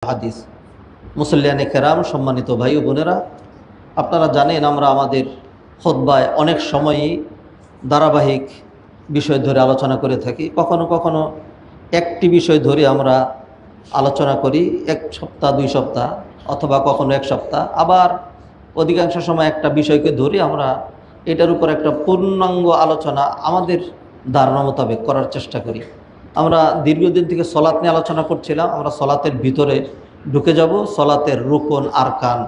হাদিস মুসল্লিয়ানে কেরাম, সম্মানিত ভাই ও বোনেরা, আপনারা জানেন আমরা আমাদের খুতবায় অনেক সময়ই ধারাবাহিক বিষয় ধরে আলোচনা করে থাকি। কখনো কখনো একটি বিষয় ধরে আমরা আলোচনা করি এক সপ্তাহ, 2 সপ্তাহ, অথবা কখনো 1 সপ্তাহ। আবার অধিকাংশ সময় একটা বিষয়কে ধরে আমরা এটার উপর একটা পূর্ণাঙ্গ আলোচনা আমাদের ধারণা মোতাবেক করার চেষ্টা করি। আমরা দীর্ঘদিন থেকে সলাত নিয়ে আলোচনা করছিলাম। আমরা সলাতের ভিতরে ঢুকে যাব। সলাতের রুকুন, আরকান,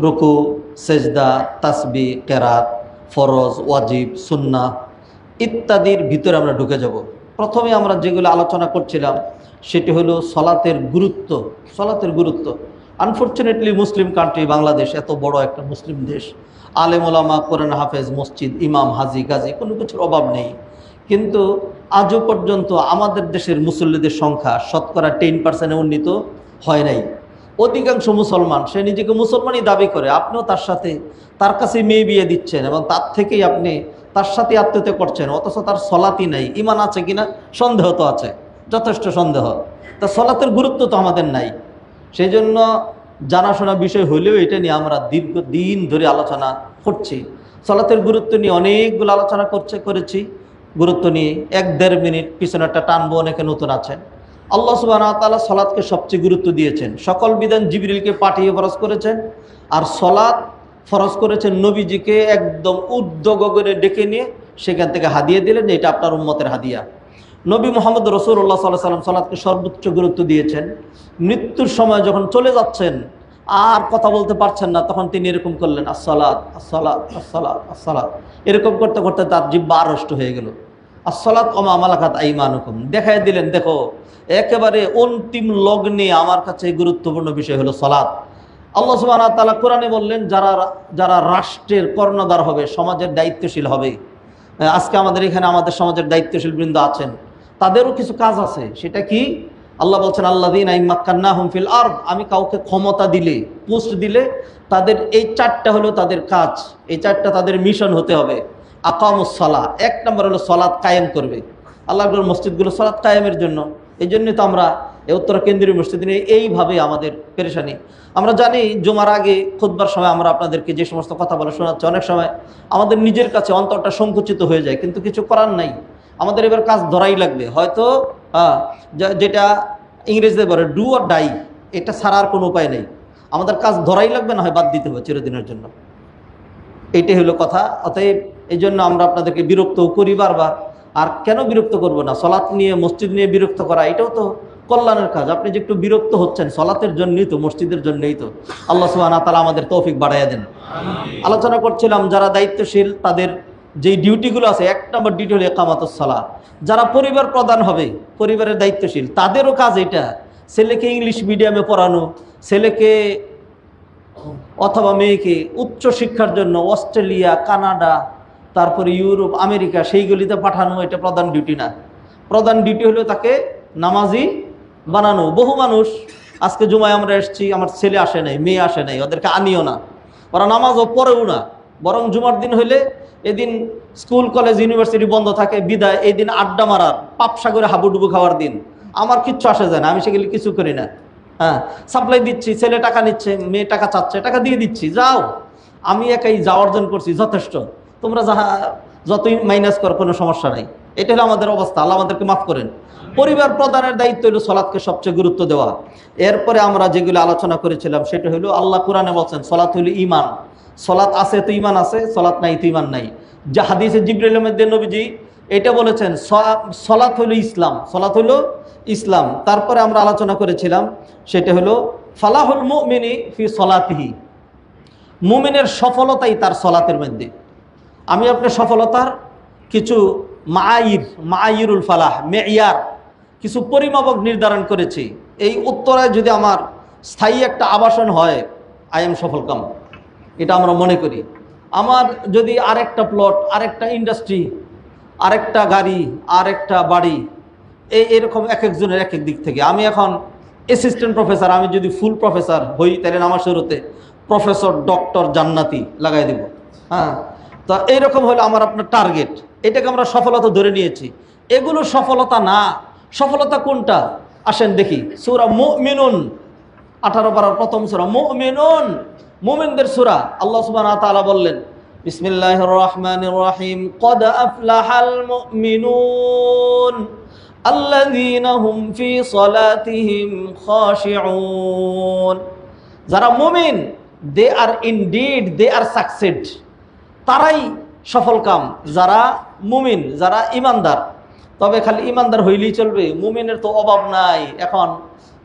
রুকু, সেজদা, তাসবি, কেরাত, ফরজ, ওয়াজিব, সুন্নাহ ইত্যাদির ভিতরে আমরা ঢুকে যাব। প্রথমে আমরা যেগুলো আলোচনা করছিলাম সেটি হলো সলাতের গুরুত্ব। সলাতের গুরুত্ব, আনফর্চুনেটলি মুসলিম কান্ট্রি বাংলাদেশ, এত বড় একটা মুসলিম দেশ, আলেম ওলামা, কোরআন হাফেজ, মসজিদ, ইমাম, হাজি, গাজী, কোনো কিছুর অভাব নেই। কিন্তু আজও পর্যন্ত আমাদের দেশের মুসল্লিদের সংখ্যা শতকরা 10% উন্নীত হয় নাই। অধিকাংশ মুসলমান, সে নিজেকে মুসলমানই দাবি করে, আপনিও তার কাছে মেয়ে বিয়ে দিচ্ছেন এবং তার থেকেই আপনি তার সাথে আত্মীয়তা করছেন, অথচ তার সলাতই নাই। ইমান আছে কিনা সন্দেহ তো আছে, যথেষ্ট সন্দেহ। তা সলাতের গুরুত্ব তো আমাদের নাই। সেই জন্য জানাশোনা বিষয় হলেও এটা নিয়ে আমরা দীর্ঘদিন ধরে আলোচনা করছি। সলাতের গুরুত্ব নিয়ে অনেকগুলো আলোচনা করেছি। গুরুত্ব নিয়ে 1-1.5 মিনিট পিছনেরটা টানবো, অনেকে নতুন আছেন। আল্লাহ সুবহানাহু ওয়া তাআলা সলাতকে সবচেয়ে গুরুত্ব দিয়েছেন। সকল বিধান জিবরিলকে পাঠিয়ে ফরজ করেছেন, আর সলাত ফরজ করেছেন নবীজিকে একদম ঊর্ধ্ব গগনে ডেকে নিয়ে সেখান থেকে হাদিয়া দিলেন, যে এটা আপনার উম্মতের হাদিয়া। নবী মুহাম্মদ রাসূলুল্লাহ সাল্লাল্লাহু আলাইহি ওয়াসাল্লাম সলাতকে সর্বোচ্চ গুরুত্ব দিয়েছেন। মৃত্যুর সময় যখন চলে যাচ্ছেন, আর কথা বলতে পারছেন না, তখন তিনি এরকম করলেন, আসসালাত আসসালাত আসসালাত আসসালাত। এরকম করতে করতে তার জিহ্বা আড়ষ্ট হয়ে গেল। আসসালাত ওয়া মা মালাকাত আইমানুকুম, দেখাই দিলেন, দেখো একেবারে অন্তিম লগ্নে আমার কাছে গুরুত্বপূর্ণ বিষয় হলো সালাত। আল্লাহ সুবহানাহু ওয়া তাআলা কোরআনে বললেন, যারা রাষ্ট্রের কর্ণধার হবে, সমাজের দায়িত্বশীল হবে, আজকে আমাদের এখানে আমাদের সমাজের দায়িত্বশীল বৃন্দ আছেন, তাদেরও কিছু কাজ আছে। সেটা কি? আল্লাহ বলছেন, আল্লাযীনা ইম্মাক্কান্নাহুম ফিল আরদ, আমি কাউকে ক্ষমতা দিলে, পোস্ট দিলে, তাদের এই 4টা হলো তাদের কাজ, এই 4টা তাদের মিশন হতে হবে। আকামুস সালাহ, 1 নম্বর হলো সালাত কায়েম করবে। আল্লাহর মসজিদগুলো সালাত কায়েমের জন্য। এই জন্যই তো আমরা এই উত্তরা কেন্দ্রীয় মসজিদ নিয়ে এইভাবে আমাদের পেরেশানি। আমরা জানি জুমার আগে খুতবার সময় আমরা আপনাদেরকে যে সমস্ত কথা বলে শোনাচ্ছি, অনেক সময় আমাদের নিজের কাছে অন্তরটা সংকুচিত হয়ে যায়, কিন্তু কিছু করার নাই। আমাদের এবার কাজ ধরাই লাগবে। হয়তো যেটা ইংরেজিতে বলে ডু অর ডাই, এটা ছাড়া আর কোনো উপায় নেই। আমাদের কাজ ধরাই লাগবে, না হয় বাদ দিতে হবে চিরদিনের জন্য। এইটাই হলো কথা। অতএব এই জন্য আমরা আপনাদেরকে বিরক্ত করি বারবার। আর কেন বিরক্ত করব না? সলাৎ নিয়ে, মসজিদ নিয়ে বিরক্ত করা, এটাও তো কল্যাণের কাজ। আপনি যে একটু বিরক্ত হচ্ছেন, সলাতের জন্যই তো, মসজিদের জন্যই তো। আল্লাহ সুবহানাহু ওয়া তাআলা আমাদের তৌফিক বাড়াইয়া দেন। আলোচনা করছিলাম যারা দায়িত্বশীল তাদের যেই ডিউটিগুলো আছে, 1 নম্বর ডিউটি হলো ইকামাতুস সালাহ। যারা পরিবার প্রধান হবে, পরিবারের দায়িত্বশীল, তাদেরও কাজ এটা। ছেলেকে ইংলিশ মিডিয়ামে পড়ানো, ছেলেকে অথবা মেয়েকে উচ্চ শিক্ষার জন্য অস্ট্রেলিয়া, কানাডা, তারপরে ইউরোপ, আমেরিকা, সেইগুলিতে পাঠানো, এটা প্রধান ডিউটি না। প্রধান ডিউটি হলো তাকে নামাজি বানানো। বহু মানুষ, আজকে জুমায় আমরা এসেছি, আমার ছেলে আসে নাই, মেয়ে আসে নাই, ওদেরকে আনিও না, ওরা নামাজও পড়েও না। বরং জুমার দিন হইলে, এদিন স্কুল কলেজ ইউনিভার্সিটি বন্ধ থাকে, বিদায়, এই দিন আড্ডা মারার, পাপসাগরে হাবুডুবু খাওয়ার দিন। আমার কিচ্ছু আসে যায় না, আমি সেগুলি কিছু করি না। হ্যাঁ, সাপ্লাই দিচ্ছি, ছেলে টাকা নিচ্ছে, মেয়ে টাকা চাচ্ছে, টাকা দিয়ে দিচ্ছি, যাও, আমি একাই যা অর্জন করছি যথেষ্ট, তোমরা যতই মাইনাস কর, কোনো সমস্যা নাই। এটা হলো আমাদের অবস্থা, আল্লাহ আমাদেরকে মাফ করেন। পরিবার প্রধানের দায়িত্ব হলো সলাৎকে সবচেয়ে গুরুত্ব দেওয়া। এরপরে আমরা যেগুলো আলোচনা করেছিলাম সেটা হলো, আল্লাহ কোরআনে বলছেন সলাৎ হলো ঈমান। সলাৎ আছে তো ঈমান আছে, সলাৎ নাই তো ঈমান নাই। যে হাদিসে জিবরাইলের মধ্যে নবীজি এটা বলেছেন, সলাৎ হলো ইসলাম, সলাৎ হলো ইসলাম। তারপরে আমরা আলোচনা করেছিলাম সেটা হলো ফালাহুল মুমিনি ফি সলাতিহি, মুমিনের সফলতাই তার সলাতের মধ্যে। আমি আপনার সফলতার কিছু মাআইরুল ফালাহ, মেয়ার, কিছু পরিমাপক নির্ধারণ করেছি। এই উত্তরায় যদি আমার স্থায়ী একটা আবাসন হয়, আই এম সফল কাম, এটা আমরা মনে করি। আমার যদি আরেকটা প্লট, আরেকটা ইন্ডাস্ট্রি, আরেকটা গাড়ি, আরেকটা বাড়ি, এরকম এক একজনের এক এক দিক থেকে। আমি এখন অ্যাসিস্ট্যান্ট প্রফেসর, আমি যদি ফুল প্রফেসর হই, তাহলে আমার শুরুতে প্রফেসর ডক্টর জান্নাতি লাগাই দেব। হ্যাঁ, তো এইরকম হলো আমার আপনার টার্গেট। এটাকে আমরা সফলতা ধরে নিয়েছি। এগুলো সফলতা না। সফলতা কোনটা? আসেন দেখি, সূরা মুমিনুন 18 পারার প্রথম সূরা মুমিনুন, মুমিনদের সূরা। আল্লাহ সুবহানাহু ওয়া তাআলা বললেন বিসমিল্লাহির রহমানির রহিম ক্বাদ আফলাহাল মুমিনুন আল্লাযীনা হুম ফি সালাতিহিম খাশিউন। যারা মুমিন, দে আর ইনডিড দে আর সাকসেড, তারাই সফলকাম, যারা মুমিন, যারা ইমানদার। তবে খালি ইমানদার হইলেই চলবে? মুমিনের তো অভাব নাই। এখন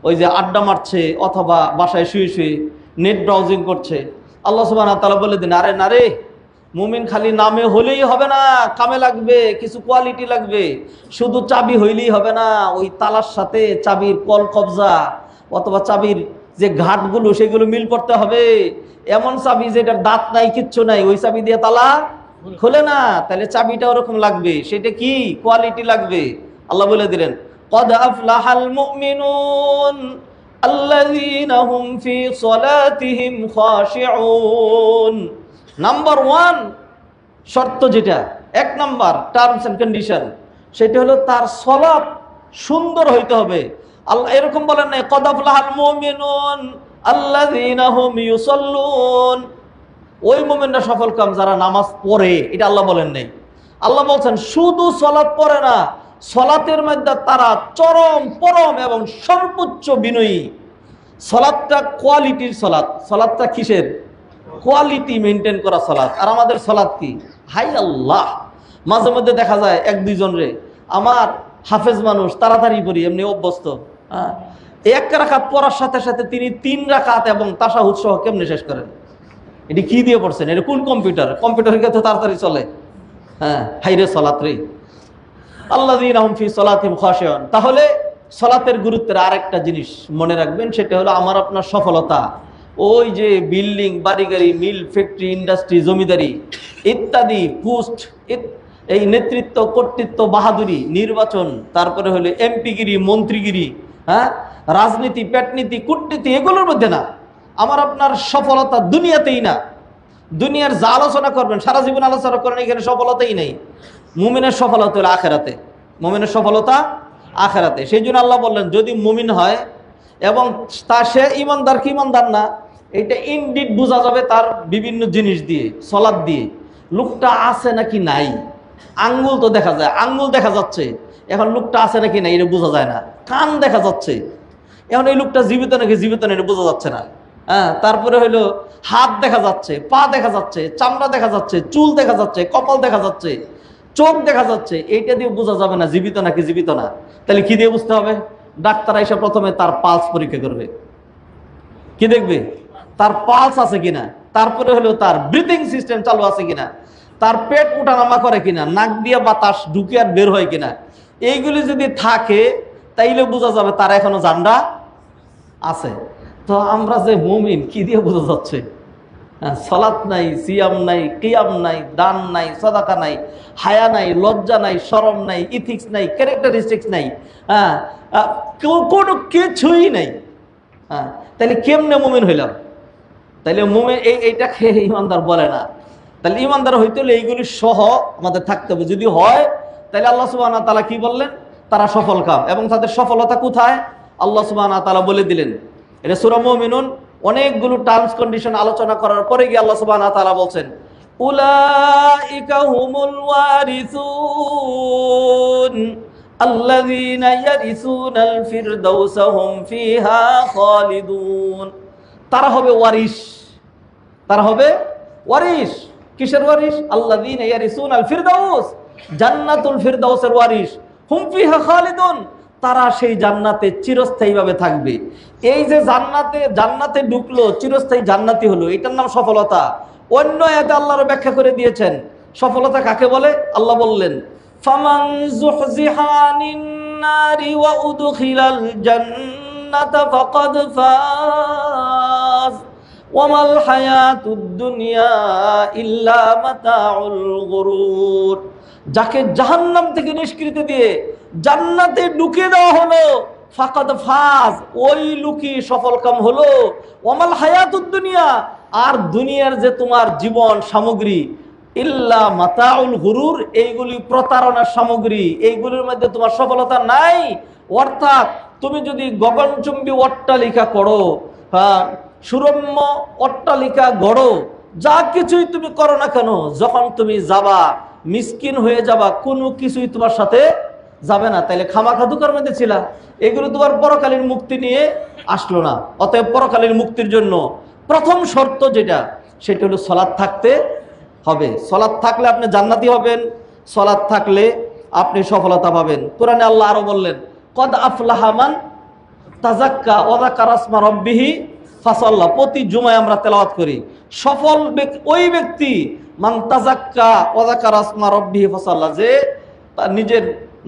ওই যে আড্ডা মারছে অথবা বাসায় শুয়ে শুয়ে নেট ব্রাউজিং করছে, আল্লাহ সুবহানাহু ওয়া তাআলা বলে দিন, আরে না রে, মুমিন খালি নামে হলেই হবে না, কামে লাগবে, কিছু কোয়ালিটি লাগবে। শুধু চাবি হইলেই হবে না, ওই তালার সাথে চাবির কল কবজা অথবা চাবির যে ঘাটগুলো সেগুলো মিল করতে হবে। এমন চাবি যেটার দাঁত নাই, কিচ্ছু নাই, ওই চাবি দিয়ে তালা খোলে না, তাহলে চাবিটা ওরকম লাগবে। সেটা কি কোয়ালিটি লাগবে? আল্লাহ বলে দিলেন ক্বাদ আফলাহাল মুমিনুন আল্লাযীনা হুম ফি সালাতিহিম খাশিউন। নাম্বার 1 শর্ত, যেটা 1 নাম্বার টার্মস এন্ড কন্ডিশন, সেটা হলো তার সালাত সুন্দর হইতে হবে। আল্লাহ এরকম বলেন নাই ক্বাদ আফলাহাল মুমিনুন আল্লাযীনা হুম ইউসাল্লুন, ওই মুমিনরা সফলকাম যারা নামাজ পড়ে, এটা আল্লাহ বলেন নাই। আল্লাহ বলছেন শুধু সালাত পড়ে না, সালাতের মধ্যে তারা চরম পরম এবং সর্বোচ্চ বিনয়ী। সালাতটা কোয়ালিটির সালাত। সালাতটা কিসের? কোয়ালিটি মেনটেন করা সালাত। আর আমাদের সালাত কি? হাই আল্লাহ, মাঝে মধ্যে দেখা যায় 1-2 রে, আমার হাফেজ মানুষ, তাড়াতাড়ি পড়ি, এমনি অভ্যস্ত, হ্যাঁ, 1 রাকাত পড়ার সাথে সাথে তিনি 3 রাকাত এবং তাশাহুদ সহ কেমনে শেষ করেন? এটি কি দিয়ে পড়ছেন? এটা কোন কম্পিউটার? কম্পিউটারের তো তাড়াতাড়ি চলে। হ্যাঁ, হাইরে সালাত রে। আল্লাযীনা হুম ফি সালাতিহিম খাশিউন। তাহলে সালাতের গুরুত্বের আরেকটা জিনিস মনে রাখবেন, সেটা হলো আমার আপনার সফলতা। ওই যে বিল্ডিং, বাড়িগাড়ি, মিল, ফ্যাক্টরি, ইন্ডাস্ট্রি, জমিদারি ইত্যাদি, পোস্ট, এই নেতৃত্ব, কর্তৃত্ব, বাহাদুরি, নির্বাচন, তারপরে হলো এমপিগিরি, মন্ত্রীগিরি, হ্যাঁ, রাজনীতি, পেটনীতি, কূটনীতি, এগুলোর মধ্যে না। আমার আপনার সফলতা দুনিয়াতেই না। দুনিয়ার যা আলোচনা করবেন, সারা জীবন আলোচনা করেন, এখানে সফলতাই নেই। মুমিনের সফলতা হলো আখেরাতে। মুমিনের সফলতা আখেরাতে। সেই জন্য আল্লাহ বললেন যদি মুমিন হয় এবং তা সে ইমানদার কি ইমানদার না, এটা ইনডিড বোঝা যাবে তার বিভিন্ন জিনিস দিয়ে, সালাত দিয়ে। লোকটা আছে নাকি নাই, আঙ্গুল তো দেখা যায়, আঙ্গুল দেখা যাচ্ছে, এখন লোকটা আছে নাকি নাই এটা বোঝা যায় না। কান দেখা যাচ্ছে, এখন এই লোকটা জীবিত নাকি জীবিত না এটা বোঝা যাচ্ছে না। হ্যাঁ, তারপরে হইলো হাত দেখা যাচ্ছে, পা দেখা যাচ্ছে, চামড়া দেখা যাচ্ছে, চুল দেখা যাচ্ছে, কপাল দেখা যাচ্ছে, চোখ দেখা যাচ্ছে, এইটা দিয়ে বোঝা যাবে না জীবিত নাকি জীবিত না। তাহলে কি দিয়ে বুঝতে হবে? ডাক্তার এসে প্রথমে তার পালস পরীক্ষা করবে। কি দেখবে? তার পালস আছে কিনা, তারপরে হলো তার ব্রিথিং সিস্টেম চালু আছে কিনা, তার পেট উঠানামা করে কিনা, নাক দিয়ে বাতাস ঢুকে আর বের হয় কিনা। এইগুলি যদি থাকে তাইলে বোঝা যাবে তার এখনো জান্ডা আছে। তো আমরা যে মুমিন, কি দিয়ে বোঝা যাচ্ছে? সালাত নাই, সিয়াম নাই, কিয়াম নাই, দান নাই, সাদাকা নাই, হায়া নাই, লজ্জা নাই, শরম নাই, ইথিক্স নাই, ক্যারেক্টারিস্টিক্স নাই, হ্যাঁ, কোনো কিছুই নাই। হ্যাঁ, তাহলে কেমনে মুমিন হইলাম? তাইলে মুমিন এইটা খেয়ে ইমানদার বলে না। তাহলে ইমানদার হইতে হলে এইগুলি সহ আমাদের থাকতে হবে। যদি হয় তাহলে আল্লাহ সুবহানাহু ওয়া তাআলা কি বললেন? তারা সফল কাম। এবং তাদের সফলতা কোথায়? আল্লাহ সুবহানাহু ওয়া তাআলা বলে দিলেন। এটা সূরা মুমিনুন অনেকগুলো টার্মস কন্ডিশন আলোচনা করার পরে গিয়ে আল্লাহ সুবহানাহু ওয়া তাআলা বলছেন উলাইকা হুমুল ওয়ারিসুন আল্লাযীনা ইয়ারিসুনাল ফিরদাউসা হুম ফিহা খালিদুন। তারা হবে ওয়ারিস। তারা হবে ওয়ারিস। কিসের ওয়ারিস? আল্লাযীনা ইয়ারিসুনাল ফিরদাউস, জান্নাতুল ফিরদাউসের ওয়ারিস। হুম ফিহা খালিদুন, তারা সেই জান্নাতে চিরস্থায়ীভাবে থাকবে। এই যে জান্নাতে ঢুকলো, চিরস্থায়ী জান্নাতি হলো, এটার নাম সফলতা। অন্য আয়াতে আল্লাহর ব্যাখ্যা করে দিয়েছেন সফলতা কাকে বলে। আল্লাহ বললেন ফামান যুহজিহা আনিন নারি ওয়া উদখিলাল জান্নাতা ফাকাদ ফাজ ওয়া মাল হায়াতুদ দুনিয়া ইল্লা মাতাউল গুরুর। যাকে জাহান্নাম থেকে নিষ্কৃতি দিয়ে জান্নাতে ঢুকিয়ে দেওয়া হলো, ফাকাদ ফাজ, ওই লোকই সফলকাম হলো। ওয়ামাল হায়াতুদ দুনিয়া, আর দুনিয়ার যে তোমার জীবন সামগ্রী, ইল্লা মাতাউল গুরুর, এইগুলি প্রতারণার সামগ্রী, এইগুলির মধ্যে তোমার সফলতা নাই। অর্থাৎ তুমি যদি গগনচুম্বী অট্টালিকা করো, হ্যাঁ, সুরম্য অট্টালিকা গড়ো, যা কিছুই তুমি করো না কেন, যখন তুমি যাবা মিসকিন হয়ে যাবা, কোনো কিছুই তোমার সাথে যাবে না। তাইলে খামাখা দুঃখের মধ্যে ছিলা, এগুলো তোমার পরকালীন মুক্তি নিয়ে আসলো না। অতএব পরকালীন মুক্তির জন্য প্রথম শর্ত যেটা, সেটা হলো সলাৎ থাকতে হবে। সলাৎ থাকলে আপনি জান্নাতি হবেন, সলাৎ থাকলে আপনি সফলতা পাবেন। কোরআনে আল্লাহ আরো বললেন, কদ আফলাহা মান তাজাক্কা ওয়া যাকারা ইসমা রাব্বিহি ফাসাল্লা। প্রতি জুমায় আমরা তেলাওয়াত করি, সফল ওই ব্যক্তি মান তাজাক্কা ওয়া যাকারা ইসমা রাব্বিহি ফাসাল্লা, যে তার নিজের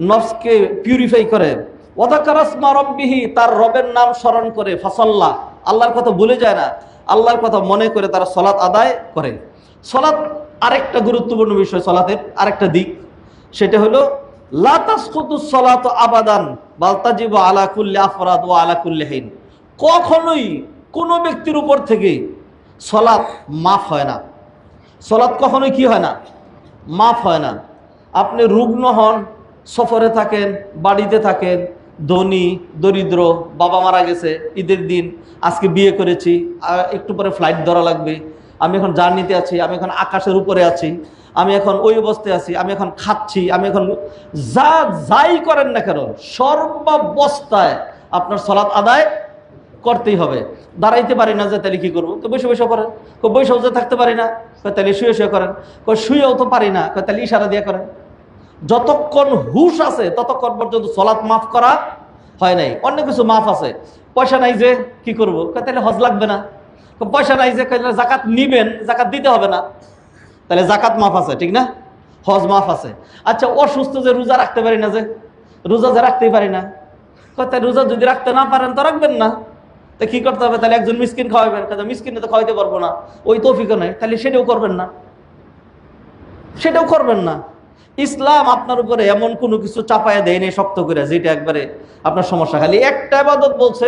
নফসকে পিউরিফাই করে, ওয়া যাকারা ইসমা রাব্বিহি, তার রবের নাম স্মরণ করে, ফাসাল্লা, আল্লাহর কথা ভুলে যায় না, আল্লাহর কথা মনে করে তারা সালাত আদায় করে। সালাত আরেকটা গুরুত্বপূর্ণ বিষয়, সালাতের আরেকটা দিক, সেটা হলো লা তাসকুতুস সালাতু আবাদান বাল তাজিবু আলা কুল্লি আফরাদ ওয়া আলা কুল্লি হিন। কখনোই কোনো ব্যক্তির উপর থেকে সালাত মাফ হয় না। সালাত কখনোই কি হয় না? মাফ হয় না। আপনি রুগ্ন হন, সফরে থাকেন, বাড়িতে থাকেন, ধনী দরিদ্র, বাবা মারা গেছে ঈদের দিন, আজকে বিয়ে করেছি, একটু পরে ফ্লাইট ধরা লাগবে, আমি এখন জার্নিতে আছি, আমি এখন আকাশের উপরে আছি, আমি এখন ওই অবস্থায় আছি, আমি এখন খাচ্ছি, আমি এখন যাই করেন না কেন, সর্বাবস্থায় আপনার সালাত আদায় করতেই হবে। দাঁড়াইতে পারি না, যে তাহলে কি করবো? তো বসে বসে করেন। বসেও যে থাকতে পারি না, তাহলে শুয়ে শুয়ে করেন। শুয়েও তো পারি না, তাহলে ইশারা দিয়ে করেন। যতক্ষণ হুশ আছে ততক্ষণ পর্যন্ত সালাত মাফ করা হয় নাই। অন্য কিছু মাফ আছে, পয়সা নাই যে কি করবো, তাহলে হজ লাগবে না। পয়সা নাই যে জাকাত নিবেন, জাকাত দিতে হবে না, তাহলে জাকাত মাফ আছে, ঠিক না? হজ মাফ আছে। আচ্ছা, অসুস্থ যে রোজা রাখতে পারি না, যে রোজা যে রাখতেই পারি না, তাহলে রোজা যদি রাখতে না পারেন তো রাখবেন না। তো কি করতে হবে? তাহলে একজন মিসকিন খাওয়াবেন, মিসকিনে তো খাওয়াইতে পারবো না, ওই তৌফিকও নাই, তাহলে সেটাও করবেন না, সেটাও করবেন না। ইসলাম আপনার উপরে এমন কোনো কিছু চাপায়া দেয়নি শক্ত করে, যেটা একবারে আপনার সমস্যা। খালি একটা ইবাদত বলছে,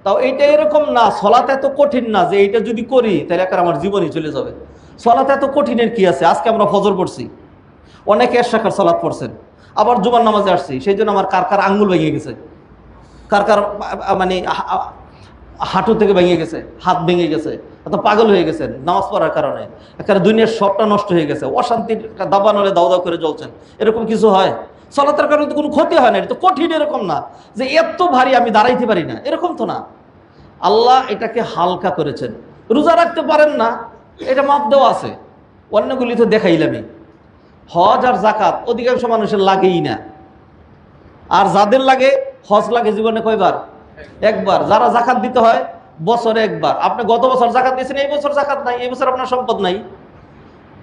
তাও এইটা এরকম না, সলাত এত কঠিন না যে এইটা যদি করি তাহলে একবার আমার জীবনই চলে যাবে। সলাত এত কঠিনের কি আছে? আজকে আমরা ফজর পড়ছি, অনেকে এশাকার সলাত পড়ছেন, আবার জুমার নামাজে আসছি, সেই জন্য আমার কার কার আঙ্গুল ভেঙে গেছে, কার কার মানে হাঁটু থেকে ভেঙে গেছে, হাত ভেঙে গেছে, এত পাগল হয়ে গেছেন নামাজ পড়ার কারণে, একেবারে দুনিয়ার সবটা নষ্ট হয়ে গেছে, অশান্তির দাবা নলে দাও দাও করে জ্বলছেন। এরকম কিছু হয়? সলাতের কারণে তো কোনো ক্ষতি হয় না, এটা তো কঠিন এরকম না যে এত ভারী আমি দাঁড়াইতে পারি না, এরকম তো না। আল্লাহ এটাকে হালকা করেছেন। রোজা রাখতে পারেন না, এটা মাপ দেওয়া আছে, অন্যগুলি তো দেখাইলামই। হজ আর জাকাত অধিকাংশ মানুষের লাগেই না, আর যাদের লাগে, হজ লাগে জীবনে কয়বার? একবার। যারা জাকাত দিতে হয় বছরে একবার। আপনি গত বছর জাকাত দিয়েছেন, এই বছর জাকাত নাই, এই বছর আপনার সম্পদ নাই।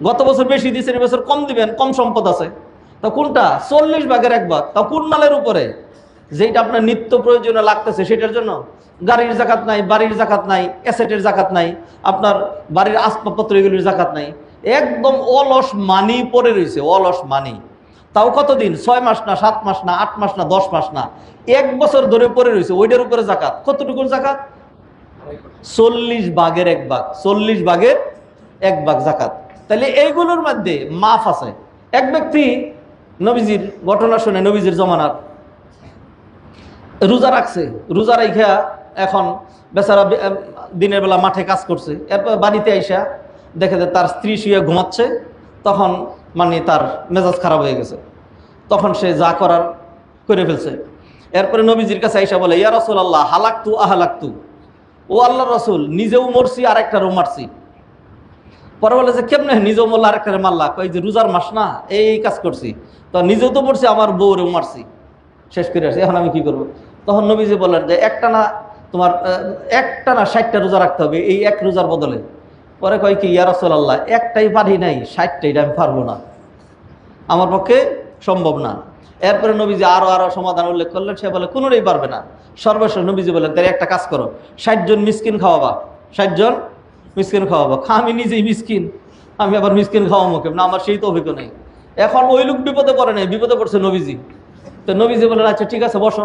গত বছর বেশি দিয়েছেন, এই বছর কম দিবেন, কম সম্পদ আছে। তা কোনটা? 40 ভাগের একবার। তা কোন মালের উপরে? যেটা আপনার নিত্য প্রয়োজনে লাগতেছে সেটার জন্য। গাড়ির জাকাত নাই, বাড়ির জাকাত নাই, অ্যাসেটের জাকাত নাই, আপনার বাড়ির আসবাবপত্র এগুলির জাকাত নাই। একদম অলস মানি পড়ে রয়েছে, অলস মানি। তাও কতদিন? 6 মাস না, 7 মাস না, 8 মাস না, 10 মাস না, 1 বছর ধরে পড়ে রয়েছে, ওইটার উপরে জাকাত। কতটুকু জাকাত? 40 ভাগের 1 ভাগ। 40 ভাগের 1 ভাগ জাকাত। তাহলে এইগুলোর মধ্যে মাফ আছে। এক ব্যক্তি নবীজির ঘটনা শুনে, নবীজির জমানার, রোজা রাখছে, রোজা রাইখা এখন বেচারা দিনের বেলা মাঠে কাজ করছে, এরপর বাড়িতে আইসা দেখে যে তার স্ত্রী শুয়ে ঘুমাচ্ছে, তখন মানে তার মেজাজ খারাপ হয়ে গেছে, তখন সে যা করার করে ফেলছে। এরপরে নবীজির কাছে আইসা বলে, ইয়া রাসূলুল্লাহ, হালাকতু আহালাকতু, ও আল্লাহর রাসূল, নিজেও মরছি আর একটারও মারছি। পরে বলে যে কেমনে নিজেও মরলা আর একটারে মারলা? কই যে রোজার মাস না, এই কাজ করছি, তো নিজেও তো মরছি, আমার বউরেও মারছি, শেষ করে আসছি, এখন আমি কি করবো? তখন নবীজি বললেন যে একটা না 60টা রোজা রাখতে হবে এই এক রোজার বদলে। পরে কয় কি, ইয়া রাসূলুল্লাহ, একটাই পারি নাই, 60টাই আমি পারবো না, আমার পক্ষে সম্ভব না। এরপরে নবীজি আরো সমাধান উল্লেখ করলেন, সে বলে কোনোটাই পারবে না। সর্বশেষ নবীজি বললেন, তাহলে একটা কাজ করো, 60 জন মিসকিন খাওয়াবা, 60 জন মিসকিন খাওয়াবা। আমি নিজেই মিসকিন, আমি আবার মিসকিন খাওয়াবো কেমন? আমার সেই তো অভিজ্ঞ নেই। এখন ওই লোক বিপদে পড়ে নাই, বিপদে পড়ছে নবীজি। তো নবীজি বললেন, আচ্ছা ঠিক আছে, বসো,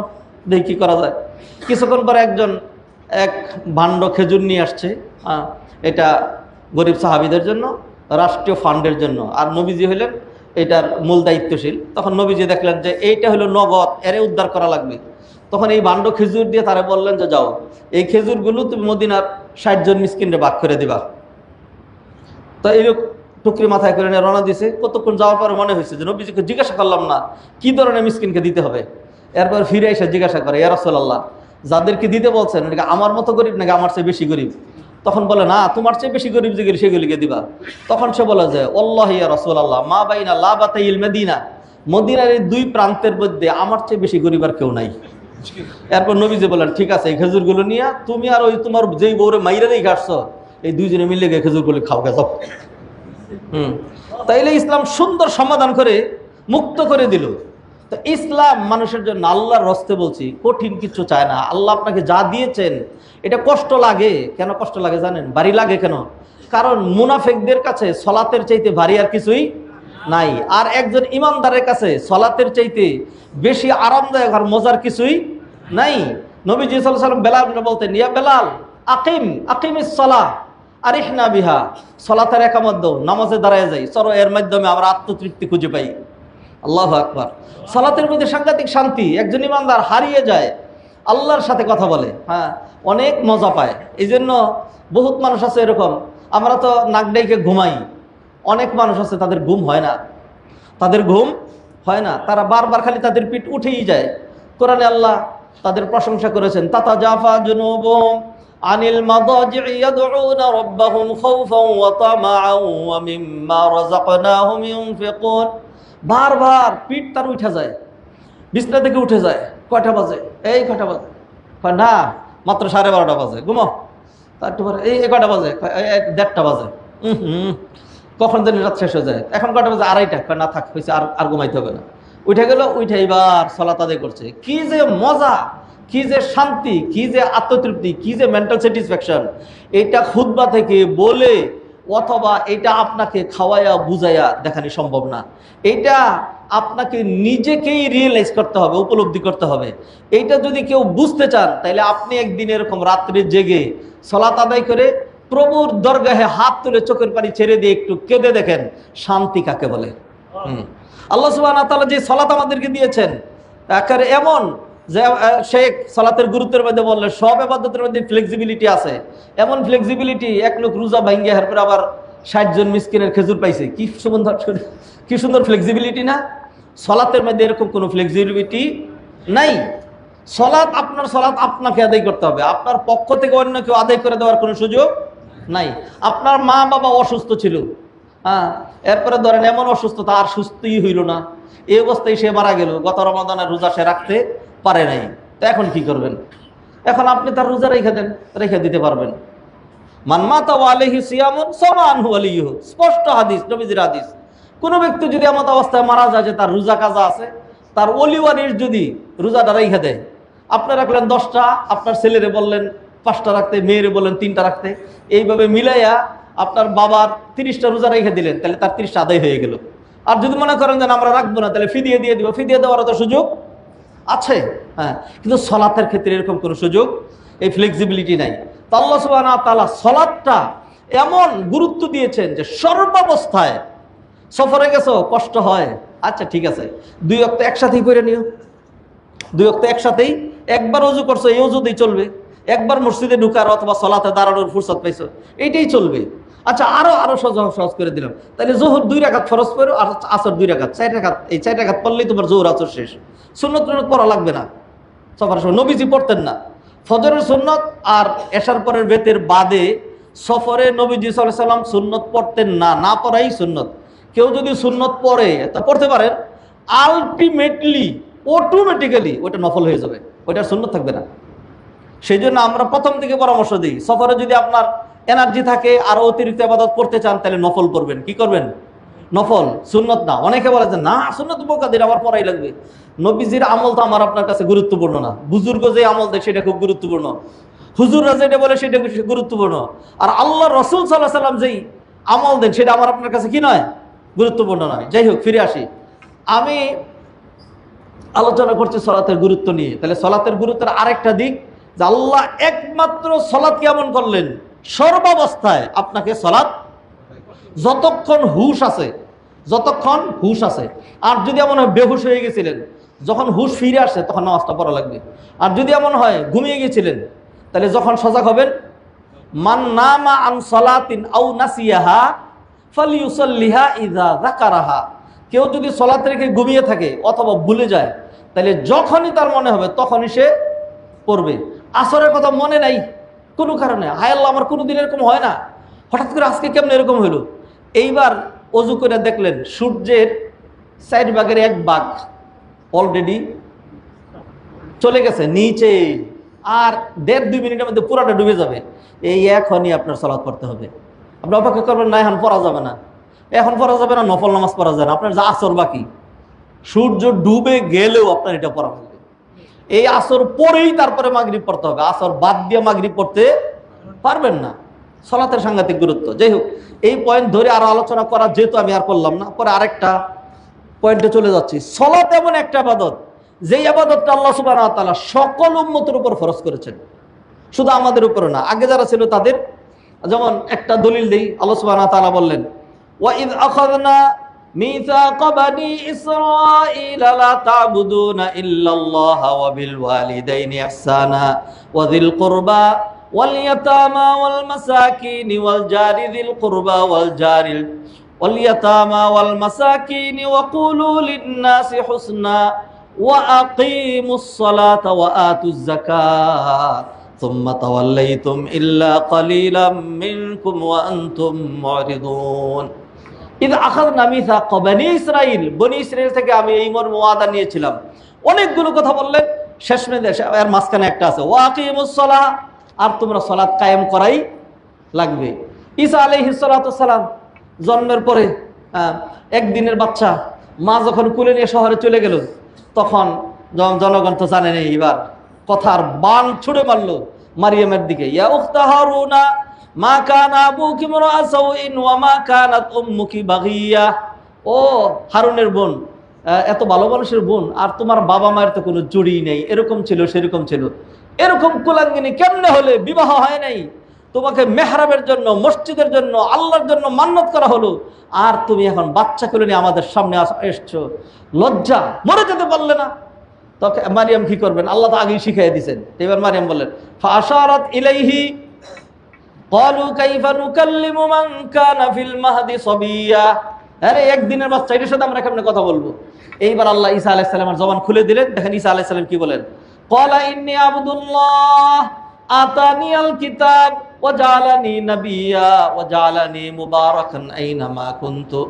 দেখি কি করা যায়। কিছুক্ষণ পরে এক ভাণ্ড খেজুর নিয়ে আসছে, এটা গরিব সাহাবীদের জন্য, রাষ্ট্রীয় ফান্ডের জন্য, আর নবীজি হইলেন এটার মূল দায়িত্বশীল। তখন নবীজি দেখলেন যে এইটা হলো নগদ, এরে উদ্ধার করা লাগবে। তখন এই বান্ড খেজুর দিয়ে তারা বললেন যে যাও, এই খেজুরগুলো তুমি মদিনার 60 জন মিসকিনরে ভাগ করে দিবা। তো এইরকম টুকরি মাথায় করে নিয়ে রওনা দিছে। কতক্ষণ যাওয়ার পরে মনে হয়েছে যে নবীজিকে জিজ্ঞাসা করলাম না কি ধরনের মিসকিনকে দিতে হবে। এরপর ফিরে এসে জিজ্ঞাসা করে, ইয়া রাসূলুল্লাহ, যাদেরকে দিতে বলছেন এটা আমার মতো গরিব নাকি আমার চেয়ে বেশি গরিব? তখন বলে, না, তোমার চেয়ে বেশি গরিব যেগুলি সেগুলিকে দিবা। তখন সে বলে যে, আল্লাহি ইয়া রাসূলুল্লাহ, মা বাইনা লাবাতাইল মদিনা, মদিনার এই দুই প্রান্তের মধ্যে আমার চেয়ে বেশি গরিব আর কেউ নাই। এরপর নবীজি বলেন, ঠিক আছে, এই খেজুরগুলো নিয়ে তুমি আর ওই তোমার যেই বউরে মাইরা রেখে আসছো, এই দুইজনে মিলে গিয়ে খেজুরগুলো খাও গেছো। তাইলে ইসলাম সুন্দর সমাধান করে মুক্ত করে দিল। তো ইসলাম মানুষের জন্য, আল্লাহর রস্তে বলছি, কঠিন কিছু চায় না। আল্লাহ আপনাকে যা দিয়েছেন এটা কষ্ট লাগে। কেন কষ্ট লাগে জানেন? ভারী লাগে কেন? কারণ মুনাফিকদের কাছে সলাতের চাইতে ভারী আর কিছুই নাই, আর একজন ইমানদারের কাছে সলাতের চাইতে বেশি আরামদায়ক আর মজার কিছুই নাই। নবীজি সাল্লাল্লাহু আলাইহি ওয়াসাল্লাম বেলাল বলতেন, ইয়া বেলাল, আকিমিস সালাহ আরিহনা বিহা, সলাতের একামত দাও, নামাজে দাঁড়ায় যাই, চলো এর মাধ্যমে আমরা আত্মতৃপ্তি খুঁজে পাই। আল্লাহু আকবার। সালাতের মধ্যে সাংঘাতিক শান্তি। একজন ইমানদার হারিয়ে যায়, আল্লাহর সাথে কথা বলে, হ্যাঁ, অনেক মজা পায়। এই জন্য বহুত মানুষ আছে এরকম, আমরা তো নাক ডাইকে ঘুমাই, অনেক মানুষ আছে তাদের ঘুম হয় না, তাদের ঘুম হয় না, তারা বারবার খালি তাদের পিঠ উঠেই যায়। কোরআনে আল্লাহ তাদের প্রশংসা করেছেন, তাতাজাফা জুনুবুহুম আনিল মাদাজি'i ইয়াদউনা রাব্বাহুম খাওফান ওয়া তামাআন ওয়া মিম্মা রাযাকনাহুম ইউনফিকুন। বারবার পিঠ তার উঠে যায়, বিছনা থেকে উঠে যায়। কয়টা বাজে? এই কয়টা বাজে? না, মাত্র 12:30 বাজে, ঘুমো। তার পরে এই কয়টা বাজে? 1:30 বাজে। কখন জানি রাত শেষ হয়ে যায়। এখন কয়টা বাজে? 2:30। না, থাক, হয়েছে, আর ঘুমাইতে হবে না। উঠে গেল, উঠে এবার সালাত আদায় করছে। কি যে মজা, কি যে শান্তি, কি যে আত্মতৃপ্তি, কি যে মেন্টাল স্যাটিসফ্যাকশন। এটা খুতবা থেকে বলে অথবা এটা আপনাকে খাওয়াইয়া বুঝাইয়া দেখানি সম্ভব না। এটা আপনাকে নিজেকেই রিয়েলাইজ করতে হবে, উপলব্ধি করতে হবে। এইটা যদি কেউ বুঝতে চান, তাহলে আপনি একদিন এরকম রাত্রে জেগে সালাত আদায় করে প্রভুর দরগাহে হাত তুলে চোখের পানি ছেড়ে দিয়ে একটু কেঁদে দেখেন শান্তি কাকে বলে। আল্লাহ সুবহানাহু ওয়া তাআলা যে সালাত আমাদেরকে দিয়েছেন একেবারে এমন যে শেখ সালাতের গুরুত্বের মধ্যে বললে সব ইবাদতের মধ্যে ফ্লেক্সিবিলিটি আছে। এমন ফ্লেক্সিবিলিটি, এক লোক রোজা ভাঙ্গিয়া এরপরে আবার 60 জন মিসকিনের খেজুর পাইছে। কি সুন্দর ফ্লেক্সিবিলিটি না? সালাতের মধ্যে এরকম কোনো ফ্লেক্সিবিলিটি নাই। সালাত আপনার সালাত আপনাকে আদায় করতে হবে, আপনার পক্ষ থেকে অন্য কেউ আদায় করে দেওয়ার কোনো সুযোগ নাই। আপনার মা বাবা অসুস্থ ছিল, হ্যাঁ, এরপরে ধরেন এমন অসুস্থতা, আর সুস্থই হইল না, এই অবস্থায় সে মারা গেল। গত রমাদানের রোজা সে রাখতে পারে নাই, তো এখন কি করবেন? এখন আপনি তার রোজা রেখে দিতে পারবেন। মান মাতা ওয়া আলাইহি সিয়ামুন সামা আনহু ওয়ালিয়ুহু, স্পষ্ট হাদিস, নবীজির হাদিস। কোনো ব্যক্তি যদি এমন অবস্থায় মারা যায় যে তার রোজা কাজা আছে, তার ওলি ওয়ারিস যদি রোজাটা রেখে দেয়, আপনি রাখলেন 10টা, আপনার ছেলেরে বললেন 5টা রাখতে, মেয়েরে বললেন 3টা রাখতে, এইভাবে মিলাইয়া আপনার বাবার 30টা রোজা রেখে দিলেন, তাহলে তার 30টা আদায় হয়ে গেল। আর যদি মনে করেন যে আমরা রাখবো না, তাহলে ফিদিয়ে দিয়ে দিব, ফিদিয়ে দেওয়ারও তো সুযোগ আছে, হ্যাঁ। কিন্তু সলাতের ক্ষেত্রে এরকম কোনো সুযোগ, এই ফ্লেক্সিবিলিটি নাই। তো আল্লাহ সুবহানাহু ওয়া তাআলা সলাতটা এমন গুরুত্ব দিয়েছেন যে সর্বাবস্থায়, সফরে গেছো, কষ্ট হয়, আচ্ছা ঠিক আছে, 2 ওয়াক্ত একসাথেই পড়ে নিও, 2 ওয়াক্ত একসাথেই, একবার ওযু করছো, এই ওযুতেই চলবে, একবার মসজিদে ঢুকার অথবা সলাতে দাঁড়ানোর ফুরসত পাইছো, এইটাই চলবে। আচ্ছা, আরো সহজ করে দিলাম, তাহলে যোহর 2 রাকাত ফরজ পড়ো, আর আসর 2 রাকাত, 4 রাকাত। এই 4 রাকাত পড়লেই তোমার যোহর আসর শেষ। সুন্নত পড়া লাগবে না, সফরের সময় নবীজি পড়তেন না। ফজরের সুন্নত আর এশার পরের বেতের বাদে সফরে নবীজি সাল্লাল্লাহু আলাইহি ওয়াসাল্লাম সুন্নত পড়তেন না, না পড়াই সুন্নত। কেউ যদি সুন্নত পড়ে তা পড়তে পারেন, আলটিমেটলি অটোমেটিক্যালি ওইটা নফল হয়ে যাবে, ওইটা সুন্নত থাকবে না। সেই জন্য আমরা প্রথম থেকে পরামর্শ দিই, সফরে যদি আপনার এনার্জি থাকে আর অতিরিক্ত ইবাদত করতে চান, তাহলে নফল করবেন। কি করবেন? নফল, সুন্নত না। অনেকে বলে যে না, সুন্নত মুকাদ্দির আমার পড়াই লাগবে। নবীজির আমল তো আমার আপনার কাছে গুরুত্বপূর্ণ না, বুজুর্গ যে আমল দেয় সেটা খুব গুরুত্বপূর্ণ, হুজুররা যেটা বলে সেটা গুরুত্বপূর্ণ, আর আল্লাহ রাসূল সাল্লাল্লাহু আলাইহি ওয়াসাল্লাম যেই আমল দেন সেটা আমার আপনার কাছে কি নয়, গুরুত্বপূর্ণ নয়। যাই হোক, ফিরে আসি। আমি আলোচনা করছি সলাতের গুরুত্ব নিয়ে। তাহলে সলাতের গুরুত্বের আরেকটা দিক যে আল্লাহ একমাত্র সলাৎ কেমন করলেন, সর্বাবস্থায় আপনাকে সলাৎ, যতক্ষণ হুশ আছে, আর যদি এমন বেহুশ হয়ে গেছিলেন, যখন হুশ ফিরে আসে তখন নামাজটা পড়া লাগবে। আর যদি এমন হয় ঘুমিয়ে গিয়েছিলেন, তাহলে যখন সজাগ হবেন, মান নামা আন সালাতিন আও নাসিয়াহা ফালিউসাল্লিহা ইযা যাকারাহা, কেউ যদি সালাত রেখে ঘুমিয়ে থাকে অথবা ভুলে যায়, তাহলে যখনই তার মনে হবে তখনই সে পড়বে। আসরের কথা মনে নাই কোনো কারণে, হায় আল্লাহ আমার কোনোদিন এরকম হয় না, হঠাৎ করে আজকে কেমন এরকম হলো। এইবার অজু করে দেখলেন সূর্যের 4/1 অলরেডি চলে গেছে নিচে, আর 1.5-2 মিনিটের মধ্যে পুরাটা ডুবে যাবে। এই এখনই আপনার সালাত পড়তে হবে। আপনি অপেক্ষা করবেন না এখন পড়া যাবে না, এখন পড়া যাবে না, নফল নামাজ পড়া যায় না, আপনার যা আসর বাকি, সূর্য ডুবে গেলেও আপনার এটা পড়া লাগবে। এই আসর পরেই তারপরে মাগরিব পড়তে হবে, আসর বাদ দিয়ে মাগরিব পড়তে পারবেন না। সালাতের সাংঘাতিক গুরুত্ব। যাই হোক, এই পয়েন্ট ধরে আরো আলোচনা করা যেহেতু আমি আর করলাম না, পরে আরেকটা পয়েন্টে চলে যাচ্ছি। সালাত এমন একটা ইবাদত, যে ইবাদতটা আল্লাহ সুবহানাহু ওয়া তাআলা সকল উম্মতের উপর ফরজ করেছেন, শুধু আমাদের উপর না, আগে যারা ছিল তাদের। যেমন একটা দলিল দেই, আল্লাহ সুবহানাহু ওয়া তাআলা বললেন, ওয়া ইয আখাযনা মিসাকা বানি ইসরাঈলা লা তা'বুদুনা ইল্লাল্লাহা ওয়া বিল ওয়ালিদাইনি ইহসানা ওয়া যিল কুরবা ওয়াল ইয়াতামা ওয়াল মাসাকিনি ওয়াল জারি যিল কুরবা ওয়াল জারিল ওয়াল ইয়াতামা ওয়াল মাসাকিনি ওয়া কুলু লিন-নাসি হুসনা ওয়া আকিমুস সালাতা ওয়া আতুজ যাকাত সুম্মা তাওয়াল্লাইতুম ইল্লা কালিলাম মিনকুম ওয়া আনতুম মুরিদুন। ইয আখাযনা মিসাকা বানি ইসরাঈল, বনি ইসরাঈল থেকে আমি এই মর্মে ওয়াদা নিয়েছিলাম। অনেকগুলো কথা বললেন, শেষ মেয়ে এর মাঝখানে একটা আছে ওয়া আকিমুস সালাহ, আর তোমরা সালাত কায়েম করাই লাগবে। ঈসা আলাইহিস সালাতু ওয়াস সালাম জন্মের পরে একদিনের বাচ্চা, মা যখন কুলে নিয়ে শহরে চলে গেল, তখন জনগণ তো জানে নেই, এবার কথার বান ছুড়ে মারলো মারিয়ামের দিকে, ইয়া উখতা হারুনা মা কানা আবুকি ইমরাআ সাওইন ওয়া মা কানাত উম্মুকি বাগিয়া। ও হারুনের বোন, এত ভালো মানুষের বোন, আর তোমার বাবা মায়ের তো কোনো জুড়ি নেই, এরকম ছিল সেরকম ছিল, এরকম কুলাঙ্গিনী কেমনে হলে, বিবাহ হয় নাই, তোমাকে মেহরাবের জন্য, মসজিদের জন্য, আল্লাহর জন্য মান্নত করা হলো, আর তুমি এখন বাচ্চা করে নিয়ে আমাদের সামনে এসছো, লজ্জা, মরে যেতে পারলে না। তখন মারিয়াম কি করবেন, আল্লাহ তো আগেই শিখিয়ে দিয়েছেন। এবার মারিয়াম বললেন, ফাআশারাত ইলাইহি ক্বালু কাইফা নুকাল্লিমু মান কানা ফিল মাহদি সাবিয়্যা। আরে একদিনের বাচ্চা, এটার সাথে আমরা কেমনে কথা বলবো। এইবার আল্লাহ ঈসা আলাইহিস সালামের জবান খুলে দিলেন। দেখেন ঈসা আলাইহিস সালাম কি বলেন, ক্বালা ইন্নী আবদুল্লাহ আতানিয়াল কিতাব ওয়া জাআলানি নাবিয়্যা ওয়া জাআলানি মুবারাকান আইনামা কুনতু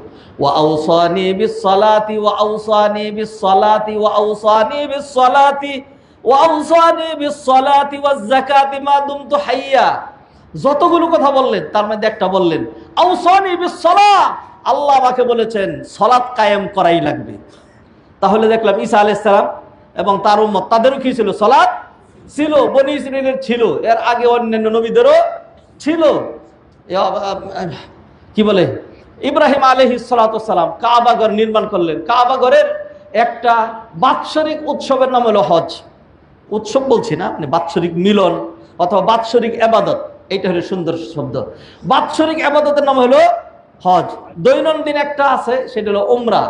ওয়া আওসানি বিস সালাতি ওয়া আওসানি বিস সালাতি ওয়া আওসানি বিস সালাতি ওয়া আওসানি বিস সালাতি ওয়াজ যাকাতি মা দুমতু হাইয়্যা। যতগুলো কথা বললেন তার মধ্যে একটা বললেন আওসানি বিস সালাহ, আল্লাহ আমাকে বলেছেন সালাত কায়েম করাই লাগবে। তাহলে দেখলাম ঈসা আলাইহিস সালাম এবং তার উম্মত, তাদেরও কি ছিল, সালাত ছিল, বনি ইসরাঈলের ছিল, এর আগে অন্যান্য নবীদেরও ছিল। কি বলে, ইব্রাহিম আলাইহিস সালাতু ওয়াস সালাম কাবা ঘর নির্মাণ করলেন। কাবা ঘরের একটা বাৎসরিক উৎসবের নাম হলো হজ। উৎসব বলছি না, মানে বাৎসরিক মিলন অথবা বাৎসরিক ইবাদত, এইটা হলো সুন্দর শব্দ। বাৎসরিক ইবাদতের নাম হলো হজ। দৈনন্দিন একটা আছে, সেটা হলো উমরা।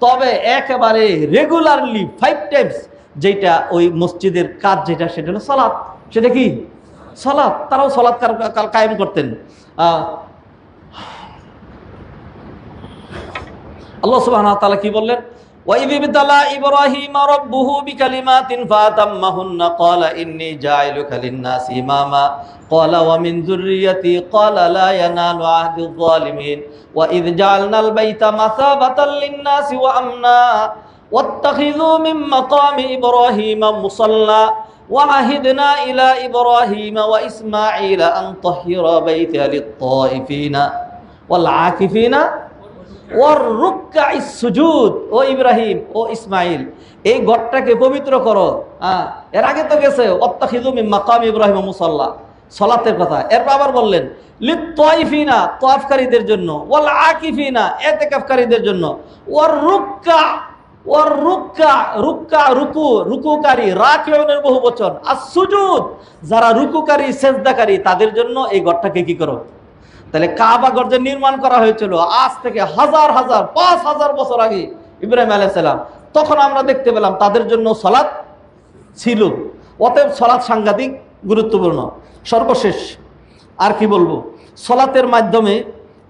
তবে একেবারে রেগুলারলি 5 টাইমস যেটা ওই মসজিদের কাজ, যেটা সেটা হলো সালাত। সেটা কি সালাত, তারাও সালাত কায়েম করতেন। আল্লাহ সুবহানাহু ওয়া তাআলা কি বললেন, ওয়া ইয ইবতালা ইব্রাহিমা রাব্বুহু বিকালিমাতিন ফাতাম্মাহুন্না ক্বালা ইন্নী জাইলুকা লিন-নাসি ইমামা ক্বালা ওয়া মিন যুররিয়্যাতি ক্বালা লা ইয়ানালু আহদিয যালিমিন ওয়া ইয জাআলনাল বাইতা মাসাবাতাল লিন-নাসি ওয়া আমনা ওয়াত্তাখিযু মিন মাকামি ইব্রাহিমা মুসাল্লা ওয়া আহিদনা ইলা ইব্রাহিমা ওয়া ইসমাঈলা আন তাহহিরা বাইতা লিত-তাইফিনা ওয়াল আকিফিনা ওয়ার রুকআইস সুজুদ। ও ইব্রাহিম, ও ইসমাইল, এই ঘরটাকে পবিত্র করো। এর আগে তো গেছে ওয়াত্তাখিযু মিন মাকামি ইব্রাহিম মুসাল্লা, সালাতের কথা। এরপর আবার বললেন লিত-তাইফিনা, তাওয়াফকারীদের জন্য, ওয়াল আকিফিনা, ইতিকাফকারীদের জন্য, ওয়ার রুকআ রুকুকারী, রাকিউনের বহুবচন, আস-সুজুদ যারা রুকুকারী সেজদাকারী তাদের জন্য এই ঘরটাকে কি করো। তাহলে কাবা ঘর যে নির্মাণ করা হয়েছিল আজ থেকে হাজার হাজার 5000 বছর আগে ইব্রাহিম আলাইহিস সালাম, তখন আমরা দেখতে পেলাম তাদের জন্য সালাত ছিল। অতএব সালাত সাংঘাতিক গুরুত্বপূর্ণ। সর্বশেষ আর কি বলবো, সালাতের মাধ্যমে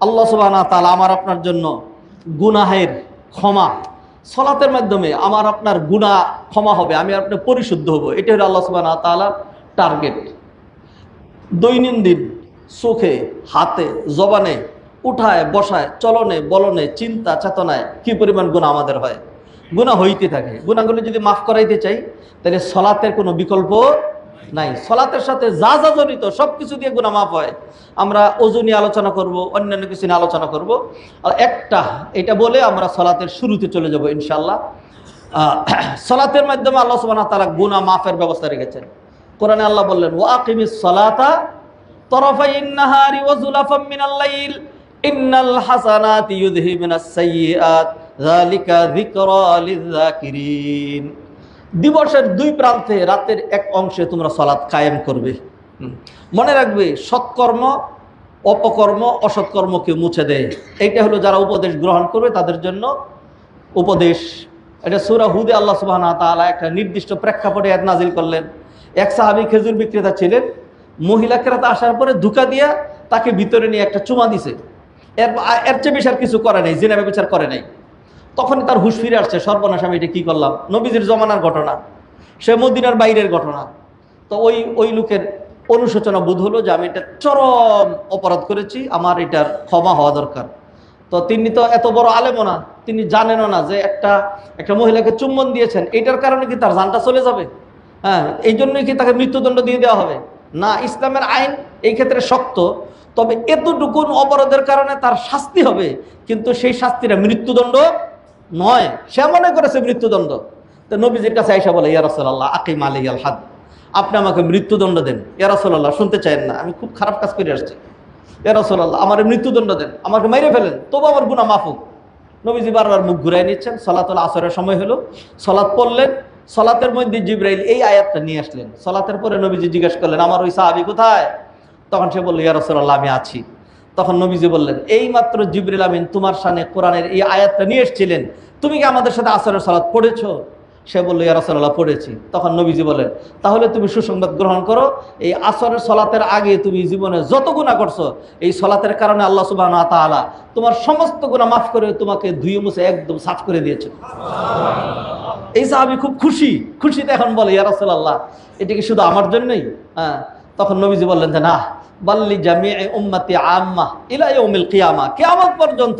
আল্লাহ সুবহানাহু ওয়া তাআলা আমার আপনার জন্য গুনাহের ক্ষমা, সালাতের মাধ্যমে আমার আপনার গুনাহ ক্ষমা হবে, আমি আপনি পরিশুদ্ধ হব। এটা হলো আল্লাহ সুবহানাহু ওয়া তাআলার টার্গেট। দৈনন্দিন চোখে, হাতে, জবানে, উঠায় বসায়, চলনে বলনে, চিন্তা চেতনায় কি পরিমাণ গুনাহ আমাদের হয়, গুনাহ হইতে থাকে। গুনাহগুলো যদি মাফ করাইতে চাই তাহলে সালাতের কোনো বিকল্প নাই। সালাতের সাথে যা যা জড়িত সব কিছু দিয়ে গুনাহ মাফ হয়। আমরা ওযু নিয়ে আলোচনা করব, অন্যান্য কিছু নিয়ে আলোচনা করব। আর এটা বলে আমরা সালাতের শুরুতে চলে যাব ইনশাআল্লাহ। সালাতের মাধ্যমে আল্লাহ সুবহানাহু ওয়া তাআলা গুনাহ মাফের ব্যবস্থা রেখেছেন। কোরআনে আল্লাহ বললেন, ওয়া আকিমিস সালাতা তরফাইন নাহারি ওয়া যুলাফাম মিনাল লাইল ইন্নাল হাসানাতি ইউযহিবুনাস সাইয়্যাত যালিকা যিকরা লিয-যাকিরিন। দিবসের দুই প্রান্তে রাতের এক অংশে তোমরা সালাত কায়েম করবে। মনে রাখবে, সৎকর্ম অপকর্ম অসৎকর্মকে মুছে দেয়। এইটা হলো যারা উপদেশ গ্রহণ করবে তাদের জন্য উপদেশ। এটা সূরা হুদে আল্লাহ সুবহানাহু ওয়া তাআলা একটা নির্দিষ্ট প্রেক্ষাপটে আয়াত নাজিল করলেন। এক সাহাবী খেজুর বিক্রেতা ছিলেন, মহিলা ক্রেতা আসার পরে ধোঁকা দিয়া তাকে ভিতরে নিয়ে একটা চুমা দিছে। এর চেয়ে বেশি আর কিছু করে নাই, জিনা ব্যভিচার করে নাই। তখনই তার হুঁশ ফিরে আসছে, সর্বনাশ আমি এটা কী করলাম। নবীজির জমানার ঘটনা, সে মদিনার বাইরের ঘটনা। তো ওই লোকের অনুশোচনা বোধ হলো যে আমি এটা চরম অপরাধ করেছি, আমার এটার ক্ষমা হওয়া দরকার। তো তিনি তো এত বড় আলেমও না, তিনি জানেনও না যে একটা মহিলাকে চুম্বন দিয়েছেন, এটার কারণে কি তার জানটা চলে যাবে? হ্যাঁ, এই জন্যই কি তাকে মৃত্যুদণ্ড দিয়ে দেওয়া হবে? না, ইসলামের আইন এই ক্ষেত্রে শক্ত। তবে এতটুকুন অপরাধের কারণে তার শাস্তি হবে, কিন্তু সেই শাস্তিটা মৃত্যুদণ্ড নয়। সে মনে করেছে মৃত্যুদণ্ড। তো নবীজির কাছে আয়েশা বলে, ইয়া রাসূলুল্লাহ আকিম আলাইয়াল হাদ, আপনি আমাকে মৃত্যুদণ্ড দেন। ইয়া রাসূলুল্লাহ, শুনতে চাইেন না, আমি খুব খারাপ কাজ করে আসছি। ইয়া রাসূলুল্লাহ, আমার মৃত্যুদণ্ড দেন, আমাকে মেরে ফেলেন, তবু আমার গুনাহ মাফ হোক। নবীজি বারবার মুখ ঘুরাই নিচ্ছেন। সালাতুল আসরের সময় হলো, সালাত পড়লেন। সালাতের মধ্যে জিবরাইল এই আয়াতটা নিয়ে আসলেন। সালাতের পরে নবীজি জিজ্ঞেস করলেন, আমার ওই সাহাবী কোথায়? তখন সে বলল, ইয়া রাসূলুল্লাহ আমি আছি। তখন নবীজি বললেন, এই মাত্র জিবরিল আমিন তোমার শানে কোরআনের এই আয়াতটা নিয়ে এসেছিলেন, তুমি কি আমাদের সাথে আসরের সালাত পড়েছো? সে বলল, ইয়া রাসূলুল্লাহ পড়েছি। তখন নবীজি বলেন, তাহলে তুমি সুসংবাদ গ্রহণ করো, এই আসরের সালাতের আগে তুমি জীবনে যত গুনাহ করছো, এই সালাতের কারণে আল্লাহ সুবহানাহু ওয়া তাআলা তোমার সমস্ত গুনাহ মাফ করে তোমাকে ধুয়ে মুছে একদম সাফ করে দিয়েছেন। এই সাহাবী খুব খুশিতে এখন বলে, ইয়া রাসূলুল্লাহ এটা কি শুধু আমার জন্যই? হ্যাঁ। তখন নবীজি বললেন যে না, বাল্লি জামিই উম্মতি আম্মা ইলা ইয়াউমিল কিয়ামা, কিয়ামত পর্যন্ত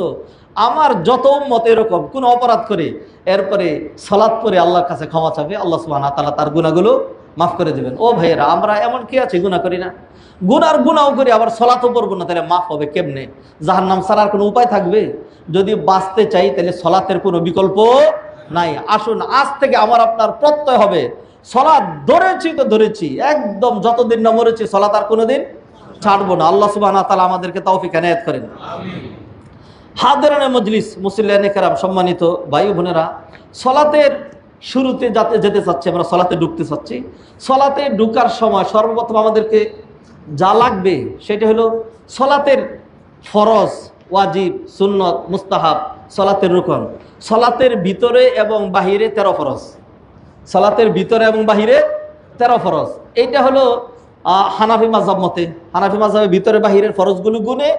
আমার যত উম্মত এরকম কোন অপরাধ করে এরপরে সালাত পড়ে আল্লাহর কাছে ক্ষমা চাবে, আল্লাহ সুবহানাহু ওয়া তাআলা তার গুনাহগুলো মাফ করে দেবেন। ও ভাইয়েরা, আমরা এমন কি আছে গুনাহ করি না? গুনাহ করি, আবার সালাতও পড়বো না, তাহলে মাফ হবে কেমনে? জাহান্নাম ছাড়ার কোনো উপায় থাকবে? যদি বাঁচতে চাই তাহলে সালাতের কোনো বিকল্প নাই। আসুন, আজ থেকে আমার আপনার প্রত্যয় হবে, সালাত ধরেছি তো ধরেছি, একদম যতদিন না মরেছি সালাত আর কোনোদিন ছাড়বো না। আল্লাহ সুবহানাহু ওয়া তাআলা আমাদেরকে তৌফিক এনায়েত করেন। হাদিরানে মজলিস, মুসল্লিয়ানে কেরাম, সম্মানিত ভাই বোনেরা, সালাতের শুরুতে যেতে চাচ্ছি, আমরা সালাতে ঢুকতে চাচ্ছি। সালাতে ঢুকার সময় সর্বপ্রথম আমাদেরকে যা লাগবে সেটা হলো সালাতের ফরজ, ওয়াজিব, সুন্নত, মুস্তাহাব, সালাতের রুকন। সালাতের ভিতরে এবং বাহিরে 13 ফরজ। সালাতের ভিতরে এবং বাহিরে 13 ফরজ। এইটা হলো হানাফি মাযহাব মতে। হানাফি মাযহাবের ভিতরে বাহিরের ফরজগুলো গুনে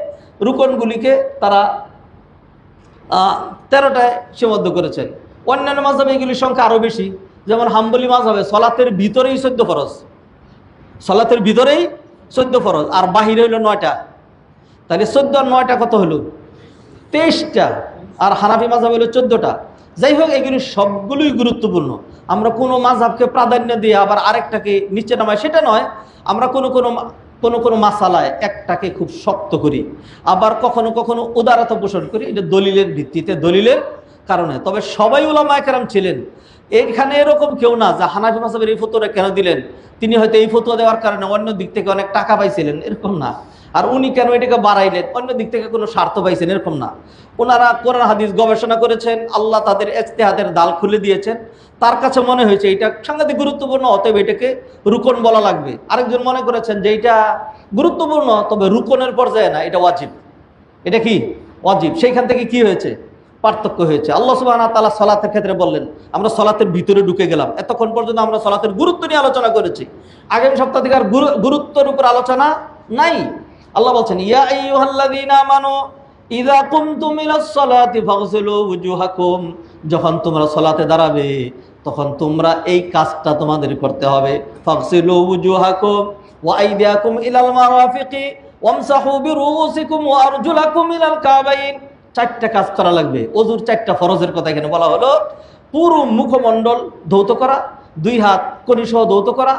রুকনগুলিকে তারা 13টায় সীমাবদ্ধ করেছেন। অন্যান্য মাযহাবে এগুলির সংখ্যা আরও বেশি। যেমন হাম্বলি মাযহাবে সালাতের ভিতরেই 14 ফরজ, সালাতের ভিতরেই 14 ফরজ, আর বাহিরে হলো 9টা। তাহলে 14 আর 9টা কত হলো? 23টা। আর হানাফি মাযহাব হলো 14টা। যাই হোক, এগুলি সবগুলোই গুরুত্বপূর্ণ। আমরা কোনো মাযহাবকে প্রাধান্য দিয়ে আবার আরেকটাকে নিচে নামাই সেটা নয়। আমরা কোনো মাসালায় একটাকে খুব শক্ত করি, আবার কখনো কখনো উদারতা পোষণ করি, এটা দলিলের ভিত্তিতে, দলিলের কারণে। তবে সবাই উলামায়ে কেরাম ছিলেন, এইখানে এরকম কেউ না যে হানাফি মাযহাবের এই ফতোয়া কেন দিলেন, তিনি হয়তো এই ফতোয়া দেওয়ার কারণে অন্য দিক থেকে অনেক টাকা পাইছিলেন, এরকম না। আর উনি কেন এটাকে বাড়াইলেন, অন্য দিক থেকে কোনো স্বার্থ পাইছেন, এরকম না। ওনারা কোরআন হাদিস গবেষণা করেছেন, আল্লাহ তাদের ইজতিহাদের দাল খুলে দিয়েছেন। তার কাছে মনে হয়েছে এটা সাংঘাতিক গুরুত্বপূর্ণ, অতএব এটাকে রুকন বলা লাগবে। আরেকজন মনে করেছেন যে এটা গুরুত্বপূর্ণ, তবে রুকনের পর্যায়ে না, এটা ওয়াজিব। এটা কি ওয়াজিব? সেইখান থেকে কি হয়েছে? পার্থক্য হয়েছে। আল্লাহ সুবহানাহু ওয়া তাআলা সালাতের ক্ষেত্রে বললেন, আমরা সালাতের ভিতরে ঢুকে গেলাম। এতক্ষণ পর্যন্ত আমরা সালাতের গুরুত্ব নিয়ে আলোচনা করেছি, আগামী সপ্তাহ থেকে আর গুরুত্বের উপর আলোচনা নাই। আল্লাহ বলছেন, ইয়া আইয়ুহাল্লাযীনা আমানু ইযা কুমতুম ইলাস সালাতি ফাগসিলু ওয়ুজুহাকুম, যখন তোমরা সালাতে দাঁড়াবে তখন তোমরা এই কাজটা তোমাদের করতে হবে। ফাগসিলু ওয়ুজুহাকুম ওয়া আইদিয়াকুম ইলাল মারাফিকি ওয়ামসাহু বিরুউসিকুম ওয়া আরজুলাকুম ইলাল কাবাইন। চারটা কাজ করা লাগবে। অজুর চারটা ফরজের কথা এখানে বলা হলো। পুরো মুখমণ্ডল ধৌত করা, 2 হাত কনি সহ ধৌত করা,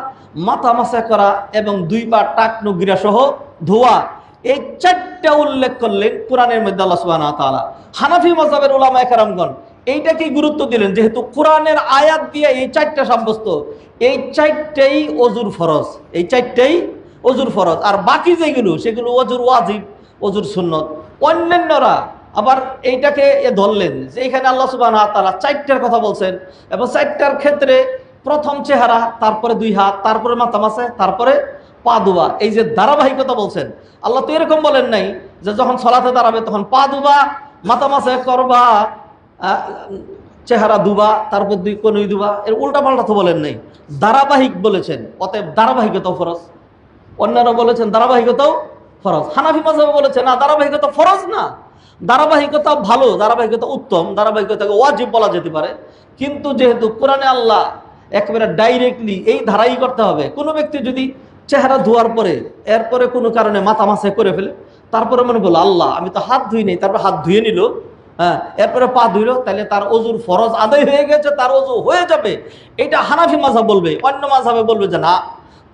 মাথা মাসা করা এবং 2 পা টাকনু গিরা সহ ধোয়া। এই চারটা উল্লেখ করলেন কোরআনের মধ্যে আল্লাহ সুবহানাহু ওয়া তাআলা। হানাফি মাযহাবের উলামায়ে কেরামগণ এইটাকেই গুরুত্ব দিলেন, যেহেতু কোরআনের আয়াত দিয়ে এই চারটা সাব্যস্ত, এই চারটেই অজুর ফরজ, এই চারটেই অজুর ফরজ। আর বাকি যেগুলো সেগুলো অজুর ওয়াজিব, অজুর সুন্নত। অন্যান্যরা আবার এইটাকে ধরলেন যে এখানে আল্লাহ সুবহানাহু ওয়া তাআলা চারটার কথা বলছেন এবং চারটার ক্ষেত্রে প্রথম চেহারা, তারপরে 2 হাত, তারপরে মাথা মাসে, তারপরে পা ধোয়া। এই যে ধারাবাহিকতা বলছেন, আল্লাহ তো এরকম বলেন নাই যে যখন সালাতে দাঁড়াবে তখন পা ধোবা, মাথা মাসে করবা, চেহারা ধোবা, তারপর 2 কনুই ধোবা। এর উল্টা পাল্টা তো বলেন নাই, ধারাবাহিক বলেছেন। অতএব ধারাবাহিকতাও ফরজ। অন্যরা বলেছেন ধারাবাহিকতাও ফরজ। হানাফি মাযহাবে বলেছেন না, ধারাবাহিকতা ফরজ না, ধারাবাহিকতা ভালো, ধারাবাহিকতা উত্তম, ধারাবাহিকতাকে ওয়াজিব বলা যেতে পারে। কিন্তু যেহেতু কোরআনে আল্লাহ একেবারে ডাইরেক্টলি এই ধারাই করতে হবে, কোনো ব্যক্তি যদি চেহারা ধোয়ার পরে এরপরে কোনো কারণে মাথা মাসে করে ফেলে, তারপরে মনে বললো আল্লাহ আমি তো হাত ধুই নেই, তারপর হাত ধুয়ে নিল, হ্যাঁ, এরপরে পা ধুইল, তাহলে তার অজুর ফরজ আদায় হয়ে গেছে, তার অজু হয়ে যাবে। এটা হানাফি মাযহাব বলবে। অন্য মাযহাবে বলবে যে না,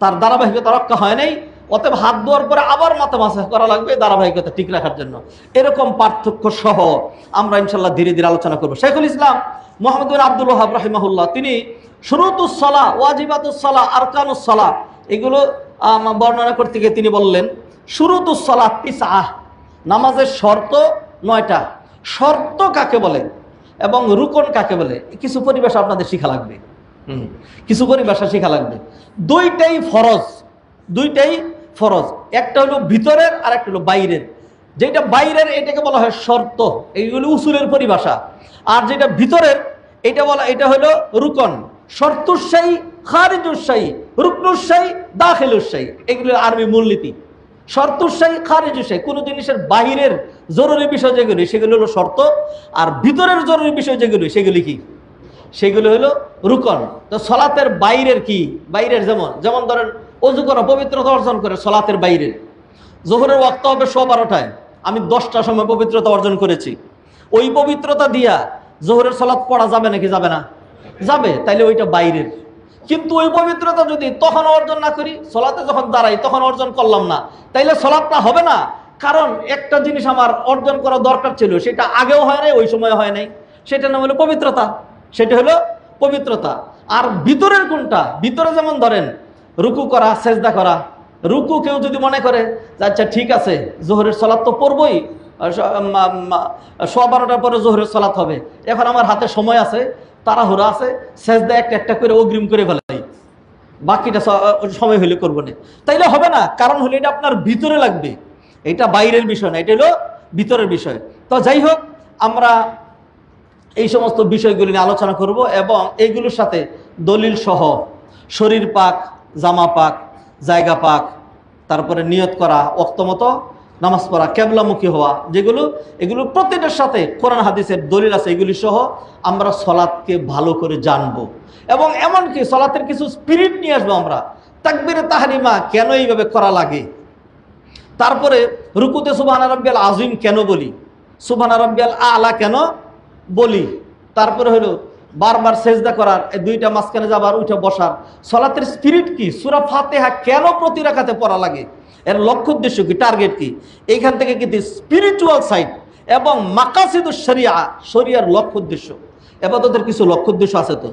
তার ধারাবাহিকতা রক্ষা হয় নাই, অতএব হাত ধোয়ার পরে আবার মাথা মাসা করা লাগবে ধারাবাহিকতা ঠিক রাখার জন্য। এরকম পার্থক্য সহ আমরা ইনশাল্লাহ ধীরে ধীরে আলোচনা করব। শাইখুল ইসলাম মুহাম্মদ বিন আব্দুল ওয়াহাব রাহিমাহুল্লাহ তিনি শুরুতুস সালাহ, ওয়াজিবাতুস সালাহ, আরকানুস সালাহ এগুলো বর্ণনা করতে গিয়ে তিনি বললেন, শুরুতুস সালাহ 9, নামাজের শর্ত 9টা। শর্ত কাকে বলে এবং রুকন কাকে বলে কিছু পরিভাষা আপনাদের শেখা লাগবে। কিছু পরিভাষা শেখা লাগবে। দুইটাই ফরজ, দুইটাই ফরজ। একটা হলো ভিতরের আর একটা হলো বাইরের। যেটা বাইরের এটাকে বলা হয় শর্ত, এইগুলো উসুলের পরিভাষা। আর যেটা ভিতরের এটা হলো রুকন। শর্তুশাই, খারিজুশাই, রুকনুশাই, দাখিলুশাই, এগুলো আরবি মূলনীতি। শর্তুশাই, খারিজুশাই, কোনো জিনিসের বাহিরের জরুরি বিষয় যেগুলি সেগুলো হলো শর্ত, আর ভিতরের জরুরি বিষয় যেগুলি সেগুলি কি, সেগুলো হলো রুকন। তো সলাতের বাইরের কি, বাইরের যেমন ধরেন অজু করা, পবিত্রতা অর্জন করে সলাতের বাইরের। জোহরের ওয়াক্ত হবে 12টায়, আমি 10টার সময় পবিত্রতা অর্জন করেছি, ওই পবিত্রতা দিয়া জোহরের সলাত পড়া যাবে নাকি যাবে না? যাবে, তাইলে ওইটা বাইরের। কিন্তু ওই পবিত্রতা যদি তখন অর্জন না করি, সলাতে যখন দাঁড়াই তখন অর্জন করলাম না, তাইলে সলাতটা হবে না। কারণ একটা জিনিস আমার অর্জন করা দরকার ছিল, সেটা আগেও হয় নাই, ওই সময় হয় নাই, সেটা নাম হলো পবিত্রতা, সেটা হলো পবিত্রতা। আর ভিতরের কোনটা, ভিতরে যেমন ধরেন রুকু করা, সেজদা করা। রুকু কেউ যদি মনে করে যে আচ্ছা ঠিক আছে জোহরের সলাত তো পড়বই, 12টার পরে জোহরের সলাত হবে, এখন আমার হাতে সময় আছে, তাড়াহুড়া আছে, সেজদা একটা একটা করে অগ্রিম করে ফেলাই, বাকিটা সময় হলে করবো না, তাইলে হবে না। কারণ হলে এটা আপনার ভিতরে লাগবে, এটা বাইরের বিষয় না, এটা হলো ভিতরের বিষয়। তো যাই হোক, আমরা এই সমস্ত বিষয়গুলি নিয়ে আলোচনা করব এবং এইগুলোর সাথে দলিল সহ শরীর পাক, জামা পাক, জায়গা পাক, তারপরে নিয়ত করা, ওয়াক্ত মতো নামাজ পড়া, কেবলামুখী হওয়া, এগুলো প্রত্যেকটার সাথে কোরআন হাদিসের দলিল আছে। এগুলি সহ আমরা সলাৎকে ভালো করে জানবো এবং এমনকি সলাতের কিছু স্পিরিট নিয়ে আসবো আমরা। তাকবীরে তাহরিমা কেন এইভাবে করা লাগে, তারপরে রুকুতে সুবহান রাব্বিয়াল আযীম কেন বলি, সুবহান রাব্বিয়াল আলা কেন বলি, তারপরে হলো বারবার সেজদা করার, এই 2টা মাঝখানে যাবার, ওইটা বসার, সলাতের স্পিরিট কি, সূরা ফাতিহা কেন প্রতি রাকাতে পড়া লাগে, এর লক্ষ্য উদ্দেশ্য কি, টার্গেট কি, এইখান থেকে কিন্তু স্পিরিচুয়াল সাইড এবং মাকাসিদুশ শরিয়া, শরিয়ার লক্ষ্য উদ্দেশ্য, ইবাদতের কিছু লক্ষ্য উদ্দেশ্য আছে। তো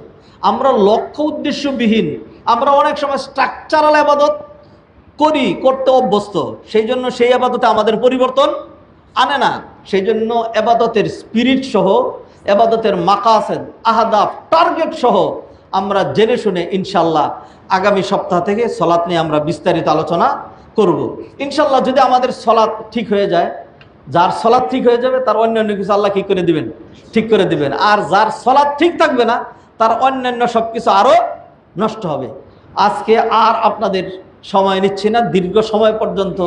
আমরা লক্ষ্য উদ্দেশ্যবিহীন, আমরা অনেক সময় স্ট্রাকচারাল ইবাদত করতে অভ্যস্ত, সেই জন্য সেই ইবাদতে আমাদের পরিবর্তন আনে না। সেই জন্য ইবাদতের স্পিরিট সহ, ইবাদতের মাকাসিদ, আহদাফ, টার্গেট সহ আমরা জেনে শুনে ইনশাল্লাহ আগামী সপ্তাহ থেকে সলাত নিয়ে আমরা বিস্তারিত আলোচনা করব ইনশাল্লাহ। যদি আমাদের সলাত ঠিক হয়ে যায়, যার সলাৎ ঠিক হয়ে যাবে তার অন্যান্য কিছু আল্লাহ কি করে দিবেন, ঠিক করে দিবেন। আর যার সলাৎ ঠিক থাকবে না তার অন্যান্য সব কিছু আরও নষ্ট হবে। আজকে আর আপনাদের সময় নিচ্ছি না, দীর্ঘ সময় পর্যন্ত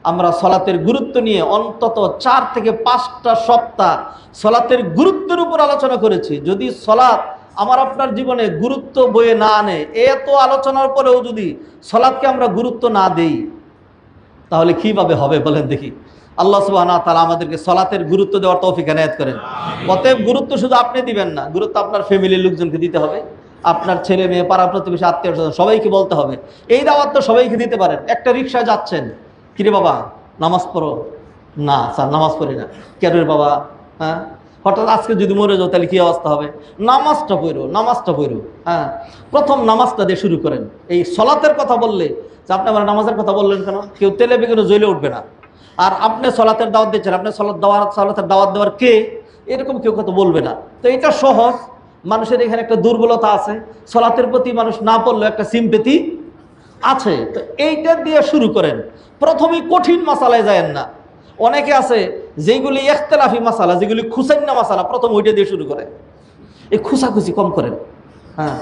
আমরা সলাতের গুরুত্ব নিয়ে অন্তত 4 থেকে 5টা সপ্তাহ সলাতের গুরুত্বের উপর আলোচনা করেছি। যদি সলাৎ আমার আপনার জীবনে গুরুত্ব বয়ে না আনে, এত আলোচনার পরেও যদি সলাৎকে আমরা গুরুত্ব না দেই, তাহলে কিভাবে হবে বলেন দেখি। আল্লাহ সুবহানাহু ওয়া তাআলা আমাদেরকে সলাতের গুরুত্ব দেওয়ার তৌফিক এনায়েত করেন। অতএব গুরুত্ব শুধু আপনি দিবেন না, গুরুত্ব আপনার ফ্যামিলির লোকজনকে দিতে হবে, আপনার ছেলে মেয়ে, পাড়া প্রতিবেশী, আত্মীয় স্বজন সবাইকে বলতে হবে। এই দাওয়াত তো সবাইকে দিতে পারেন। একটা রিক্সায় যাচ্ছেন, কিরে বাবা নামাজ পড়ো? না স্যার নামাজ পড়ি না। কেন রে বাবা? হ্যাঁ, হঠাৎ আজকে যদি মরে যাও তাহলে কি অবস্থা হবে? নামাজটা পড়ো, নামাজটা পড়ো। হ্যাঁ, প্রথম নামাজটা দিয়ে শুরু করেন। এই সলাতের কথা বললে যে আপনি আমার নামাজের কথা বললেন কেন, কেউ তেলে বেগুনে জ্বলে উঠবে না। আর আপনি সলাতের দাওয়াত দিচ্ছেন, আপনি সলাতের দাওয়াত দেওয়ার কে, এরকম কেউ কথা বলবে না। তো এটা সহজ। মানুষের এখানে একটা দুর্বলতা আছে, সলাতের প্রতি মানুষ না পড়লেও একটা সিম্পেথি আছে। তো এইটা দিয়ে শুরু করেন, প্রথমেই কঠিন মাসালায় যায়েন না। অনেকে আছে যেগুলি ইখতিলাফি মাসালা, যেগুলি খুসাইন্না মাসালা, প্রথম ওইটা দিয়ে শুরু করেন। এই খুসাখুসি কম করেন। হ্যাঁ,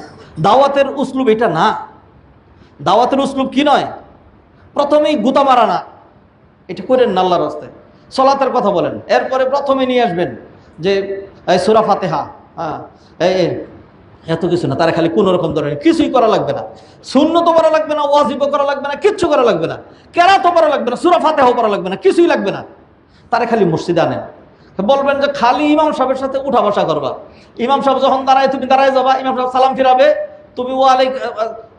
দাওয়াতের উসলুব এটা না। দাওয়াতের উসলুব কি নয়, প্রথমেই গুতা মারা না, এটা করেন না আল্লাহর রাস্তায়। সলাতের কথা বলেন, এরপরে প্রথমে নিয়ে আসবেন যে এই সূরা ফাতিহা। হ্যাঁ, এই এত কিছু না, তারা খালি কোনো রকম ধরনের কিছুই করা লাগবে না, সুন্নতও করা লাগবে না, ওয়াজিবও করা লাগবে না, কিচ্ছু করা লাগবে না, কেরাতও করা লাগবে না, সূরা ফাতিহাও করা লাগবে না, কিছুই লাগবে না। তারা খালি মসজিদে আনেন, বলবেন যে খালি ইমাম সাহেবের সাথে উঠা বসা করবা। ইমাম সাহেব যখন দাঁড়ায় তুমি দাঁড়ায় যাবা, ইমাম সাহেব সালাম ফিরাবে, তুমি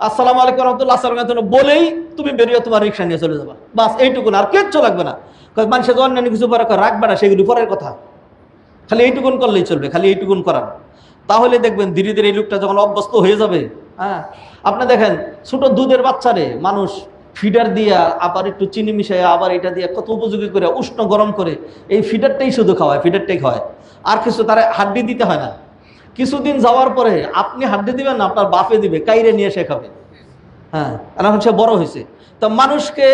আসসালামু আলাইকুম রাহমাতুল্লাহ আসসালাম বলেই তুমি বেরিয়ে তোমার রিক্সা নিয়ে চলে যাবা। বাস এইটুকুন, আর কিচ্ছু লাগবে না। মানুষের অন্যান্য কিছু পরে রাখবে না, সেগুলি পরের কথা। খালি এইটুকুন করলেই চলবে, খালি এইটুকুন করান। তাহলে দেখবেন ধীরে ধীরে এই লোকটা যখন অভ্যস্ত হয়ে যাবে। হ্যাঁ, আপনি দেখেন ছোট দুধের বাচ্চারে মানুষ ফিডার দিয়া, আবার একটু চিনি মিশাইয়া, আবার এটা দিয়ে কত উপযোগী করে উষ্ণ গরম করে এই ফিডারটাই শুধু খাওয়ায়, ফিডারটাই খাওয়ায়, আর কিছু তারা হাড্ডি দিতে হয় না। কিছুদিন যাওয়ার পরে আপনি হাড্ডি দিবেন না, আপনার বাপে দিবে, কাইরে নিয়ে সে খাবে। হ্যাঁ, এখন সে বড় হয়েছে। তো মানুষকে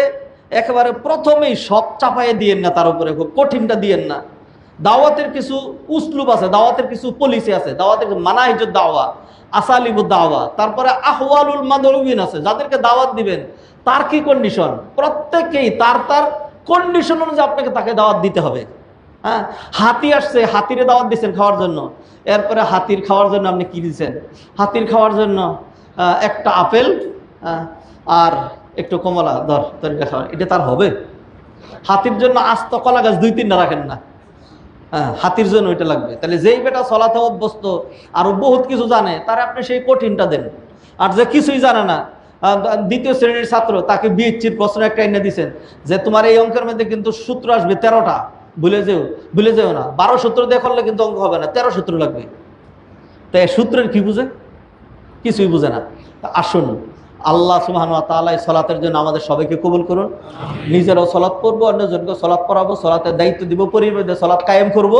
একেবারে প্রথমেই সব চাপাইয়ে দিয়েন না, তার উপরে খুব কঠিনটা দিয়েন না। দাওয়াতের কিছু উসলুব আছে, দাওয়াতের কিছু পলিসি আছে, দাওয়াতের মানাহিজুদ দাওয়া, আসালিবুদ দাওয়া, তারপরে আহওয়ালুল মাদউইন আছে। যাদেরকে দাওয়াত দিবেন তার কি কন্ডিশন, প্রত্যেককেই তার তার কন্ডিশন অনুযায়ী আপনাকে তাকে দাওয়াত দিতে হবে। হ্যাঁ, হাতি আসছে, হাতিরে দাওয়াত দিচ্ছেন খাওয়ার জন্য, এরপরে হাতির খাওয়ার জন্য আপনি কি দিচ্ছেন? হাতির খাওয়ার জন্য একটা আপেল আর একটু কমলা ধর তরিকা খাওয়া, এটা তার হবে? হাতির জন্য আস্ত কলা গাছ 2-3টা রাখেন না। হ্যাঁ, হাতির জন্য ওইটা লাগবে। তাহলে যেই বেটা সলাতে অভ্যস্ত, আরো বহুত কিছু জানে, তার আপনি সেই কঠিনটা দেন। আর যে কিছুই জানে না, 2য় শ্রেণীর ছাত্র, তাকে বিএসসির প্রশ্ন একটা এনে দিচ্ছেন যে তোমার এই অঙ্কের মধ্যে কিন্তু সূত্র আসবে 13টা, ভুলে যেও না। 12 সূত্র দিয়ে করলে কিন্তু অঙ্ক হবে না, 13 সূত্র লাগবে। তাই সূত্রের কি বুঝে? কিছুই বুঝে না। আসুন, আল্লাহ সুবহানাহু ওয়া তাআলা সলাতের জন্য আমাদের সবাইকে কবুল করুন। নিজেরাও সলাত পড়বো, অন্যজনকে সলাত পড়াবো, সলাতের দায়িত্ব দিব, পরিবারে সলাত কায়েম করব,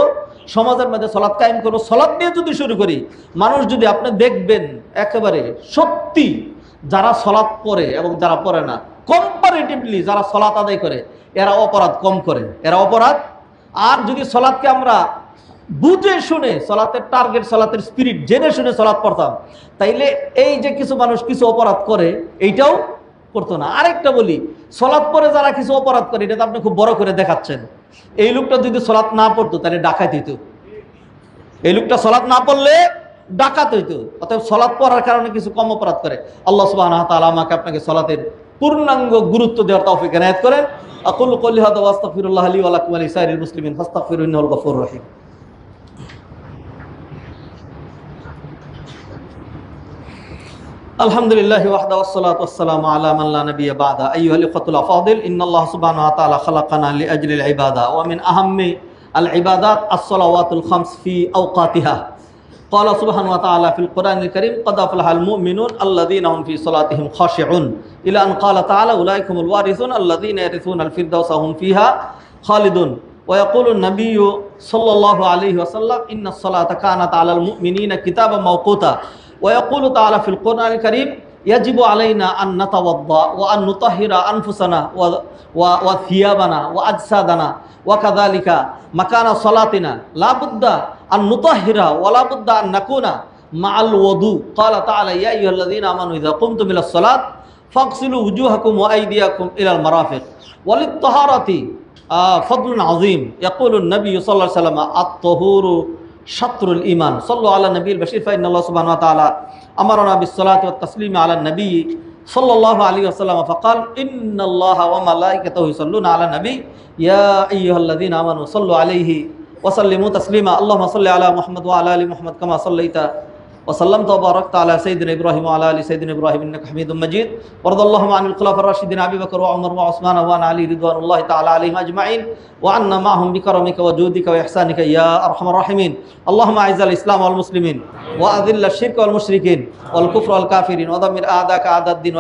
সমাজের মধ্যে সলাত কায়েম করবো। সলাত নিয়ে যদি শুরু করি, মানুষ যদি আপনি দেখবেন একেবারে সত্যি যারা সলাত পড়ে এবং যারা পড়ে না, কম্পারেটিভলি যারা সলাত আদায় করে এরা অপরাধ কম করে, এরা অপরাধ। আর যদি সলাতকে আমরা বুঝে শুনে, সলাতের টার্গেট, সলাতের স্পিরিট জেনে শুনে সলাত পড়তাম, তাইলে এই যে কিছু মানুষ কিছু অপরাধ করে এইটাও করতো না। আরেকটা বলি, সলাত পরে যারা কিছু অপরাধ করে, এটা তো আপনি খুব বড় করে দেখাচ্ছেন। এই লোকটা যদি সলাত না পড়তো তাহলে ডাকাত হইতো। এই লোকটা সলাত না পড়লে ডাকাত হইতো। অতএব সলাত পড়ার কারণে কিছু কম অপরাধ করে। আল্লাহ সুবহানাহু ওয়া তাআলা আমাকে আপনাকে সলাতের পূর্ণাঙ্গ গুরুত্ব দেওয়ার তৌফিক এনায়েত করেন। আকুলু কওলি হাযা ওয়া আস্তাগফিরুল্লাহ লি ওয়া লাকুম ওয়া লিসাইরিল মুসলিমিন ফাস্তাগফিরুহু ইন্নাহুল গফুরুর রহিম। আলহামদুলিল্লাহ ওয়াহদা ওয়াসসালাতু ওয়াসসালামু আলা মান লা নাবিয়্যা বা'দা। আইয়ুহাল ইখওয়াতুল আফাদিল, ইন্নাল্লাহ সুবহানাহু ওয়া তাআলা খালাকানা লিআজলিল ইবাদা ওয়া মিন আহাম্মি আল ইবাদাত আস-সালাওয়াতুল খামস ফি আওকাতিহা। ক্বালা সুবহানাহু ওয়া তাআলা ফিল কুরআনিল কারীম ক্বাদ আফলাহাল মুমিনুন আল্লাযীনা হুম ফি সালাতিহিম খাশিউন ইলা আন ক্বালা তাআলা উলাইকুমুল ওয়ারিসুন আল্লাযীনা ইয়ারিসুনাল ফিরদাউসা হুম ফিহা খালিদুন। ওয়া ইয়াকুলুন নাবিয়্যু সাল্লাল্লাহু আলাইহি ওয়াসাল্লাম ইন্নাস সালাতা কানাত আলাল মুমিনিনা কিতাবাম মাওকুতা। ويقول تعالى في القرآن الكريم ইয়াজিবু আলাইনা আন নাতাওয়াদ্দা ওয়া আন নুতাহহিরা আনফুসানা ওয়া থিয়াবানা ওয়া আজসাদানা ওয়া কাযালিকা মাকানা সালাতিনা লা বুদ্দা আন নুতাহহিরা ওয়া লা বুদ্দা আন নাকুনা মাআল ওযু ক্বালা তাআলা ইয়া আইয়ুহাল্লাযীনা আমানু ইযা কুমতুম ইলাস সালাত ফাগসিলু ওয়ুজুহাকুম ওয়া আইদিয়াকুম ইলাল মারাফিক ওয়ালিত তাহারাতি ফদলুন আযীম ইয়াকুলুন নবী সাল্লাল্লাহু আলাইহি ওয়াসাল্লাম আত-তাহুরু শাতরুল ঈমান সাল্লু আলা নবিয়িল বাশীর ফা ইন্নাল্লাহ সুবহানাহু ওয়া তাআলা আমারানা বিস-সালাতি ওয়াত-তাসলিমি আলা নবী সাল্লাল্লাহু আলাইহি ওয়াসাল্লাম ফাকাল ইন্নাল্লাহা ওয়া মালাইকাতাহু ইউসাল্লুনা আলা নবী ইয়া আইয়ুহাল্লাযীনা আমানু সাল্লু আলাইহি ওয়া সাল্লিমু তাসলিমা আল্লাহুম্মা সাল্লি আলা মুহাম্মাদ ওয়া আলা আলি মুহাম্মাদ কামা সাল্লাইতা وسلمت وباركت على سيدنا إبراهيم وعلى آل سيدنا إبراهيم إنك حميد مجيد وارض اللهم عن الخلفاء الراشدين أبي بكر وعمر وعثمان وعن علي رضوان الله تعالى عليهم أجمعين وعنا معهم بكرمك وجودك وإحسانك يا أرحم الراحمين اللهم أعز الإسلام والمسلمين وأذل الشرك والمشركين والكفر والكافرين ودمر أعداءك أعداء الدين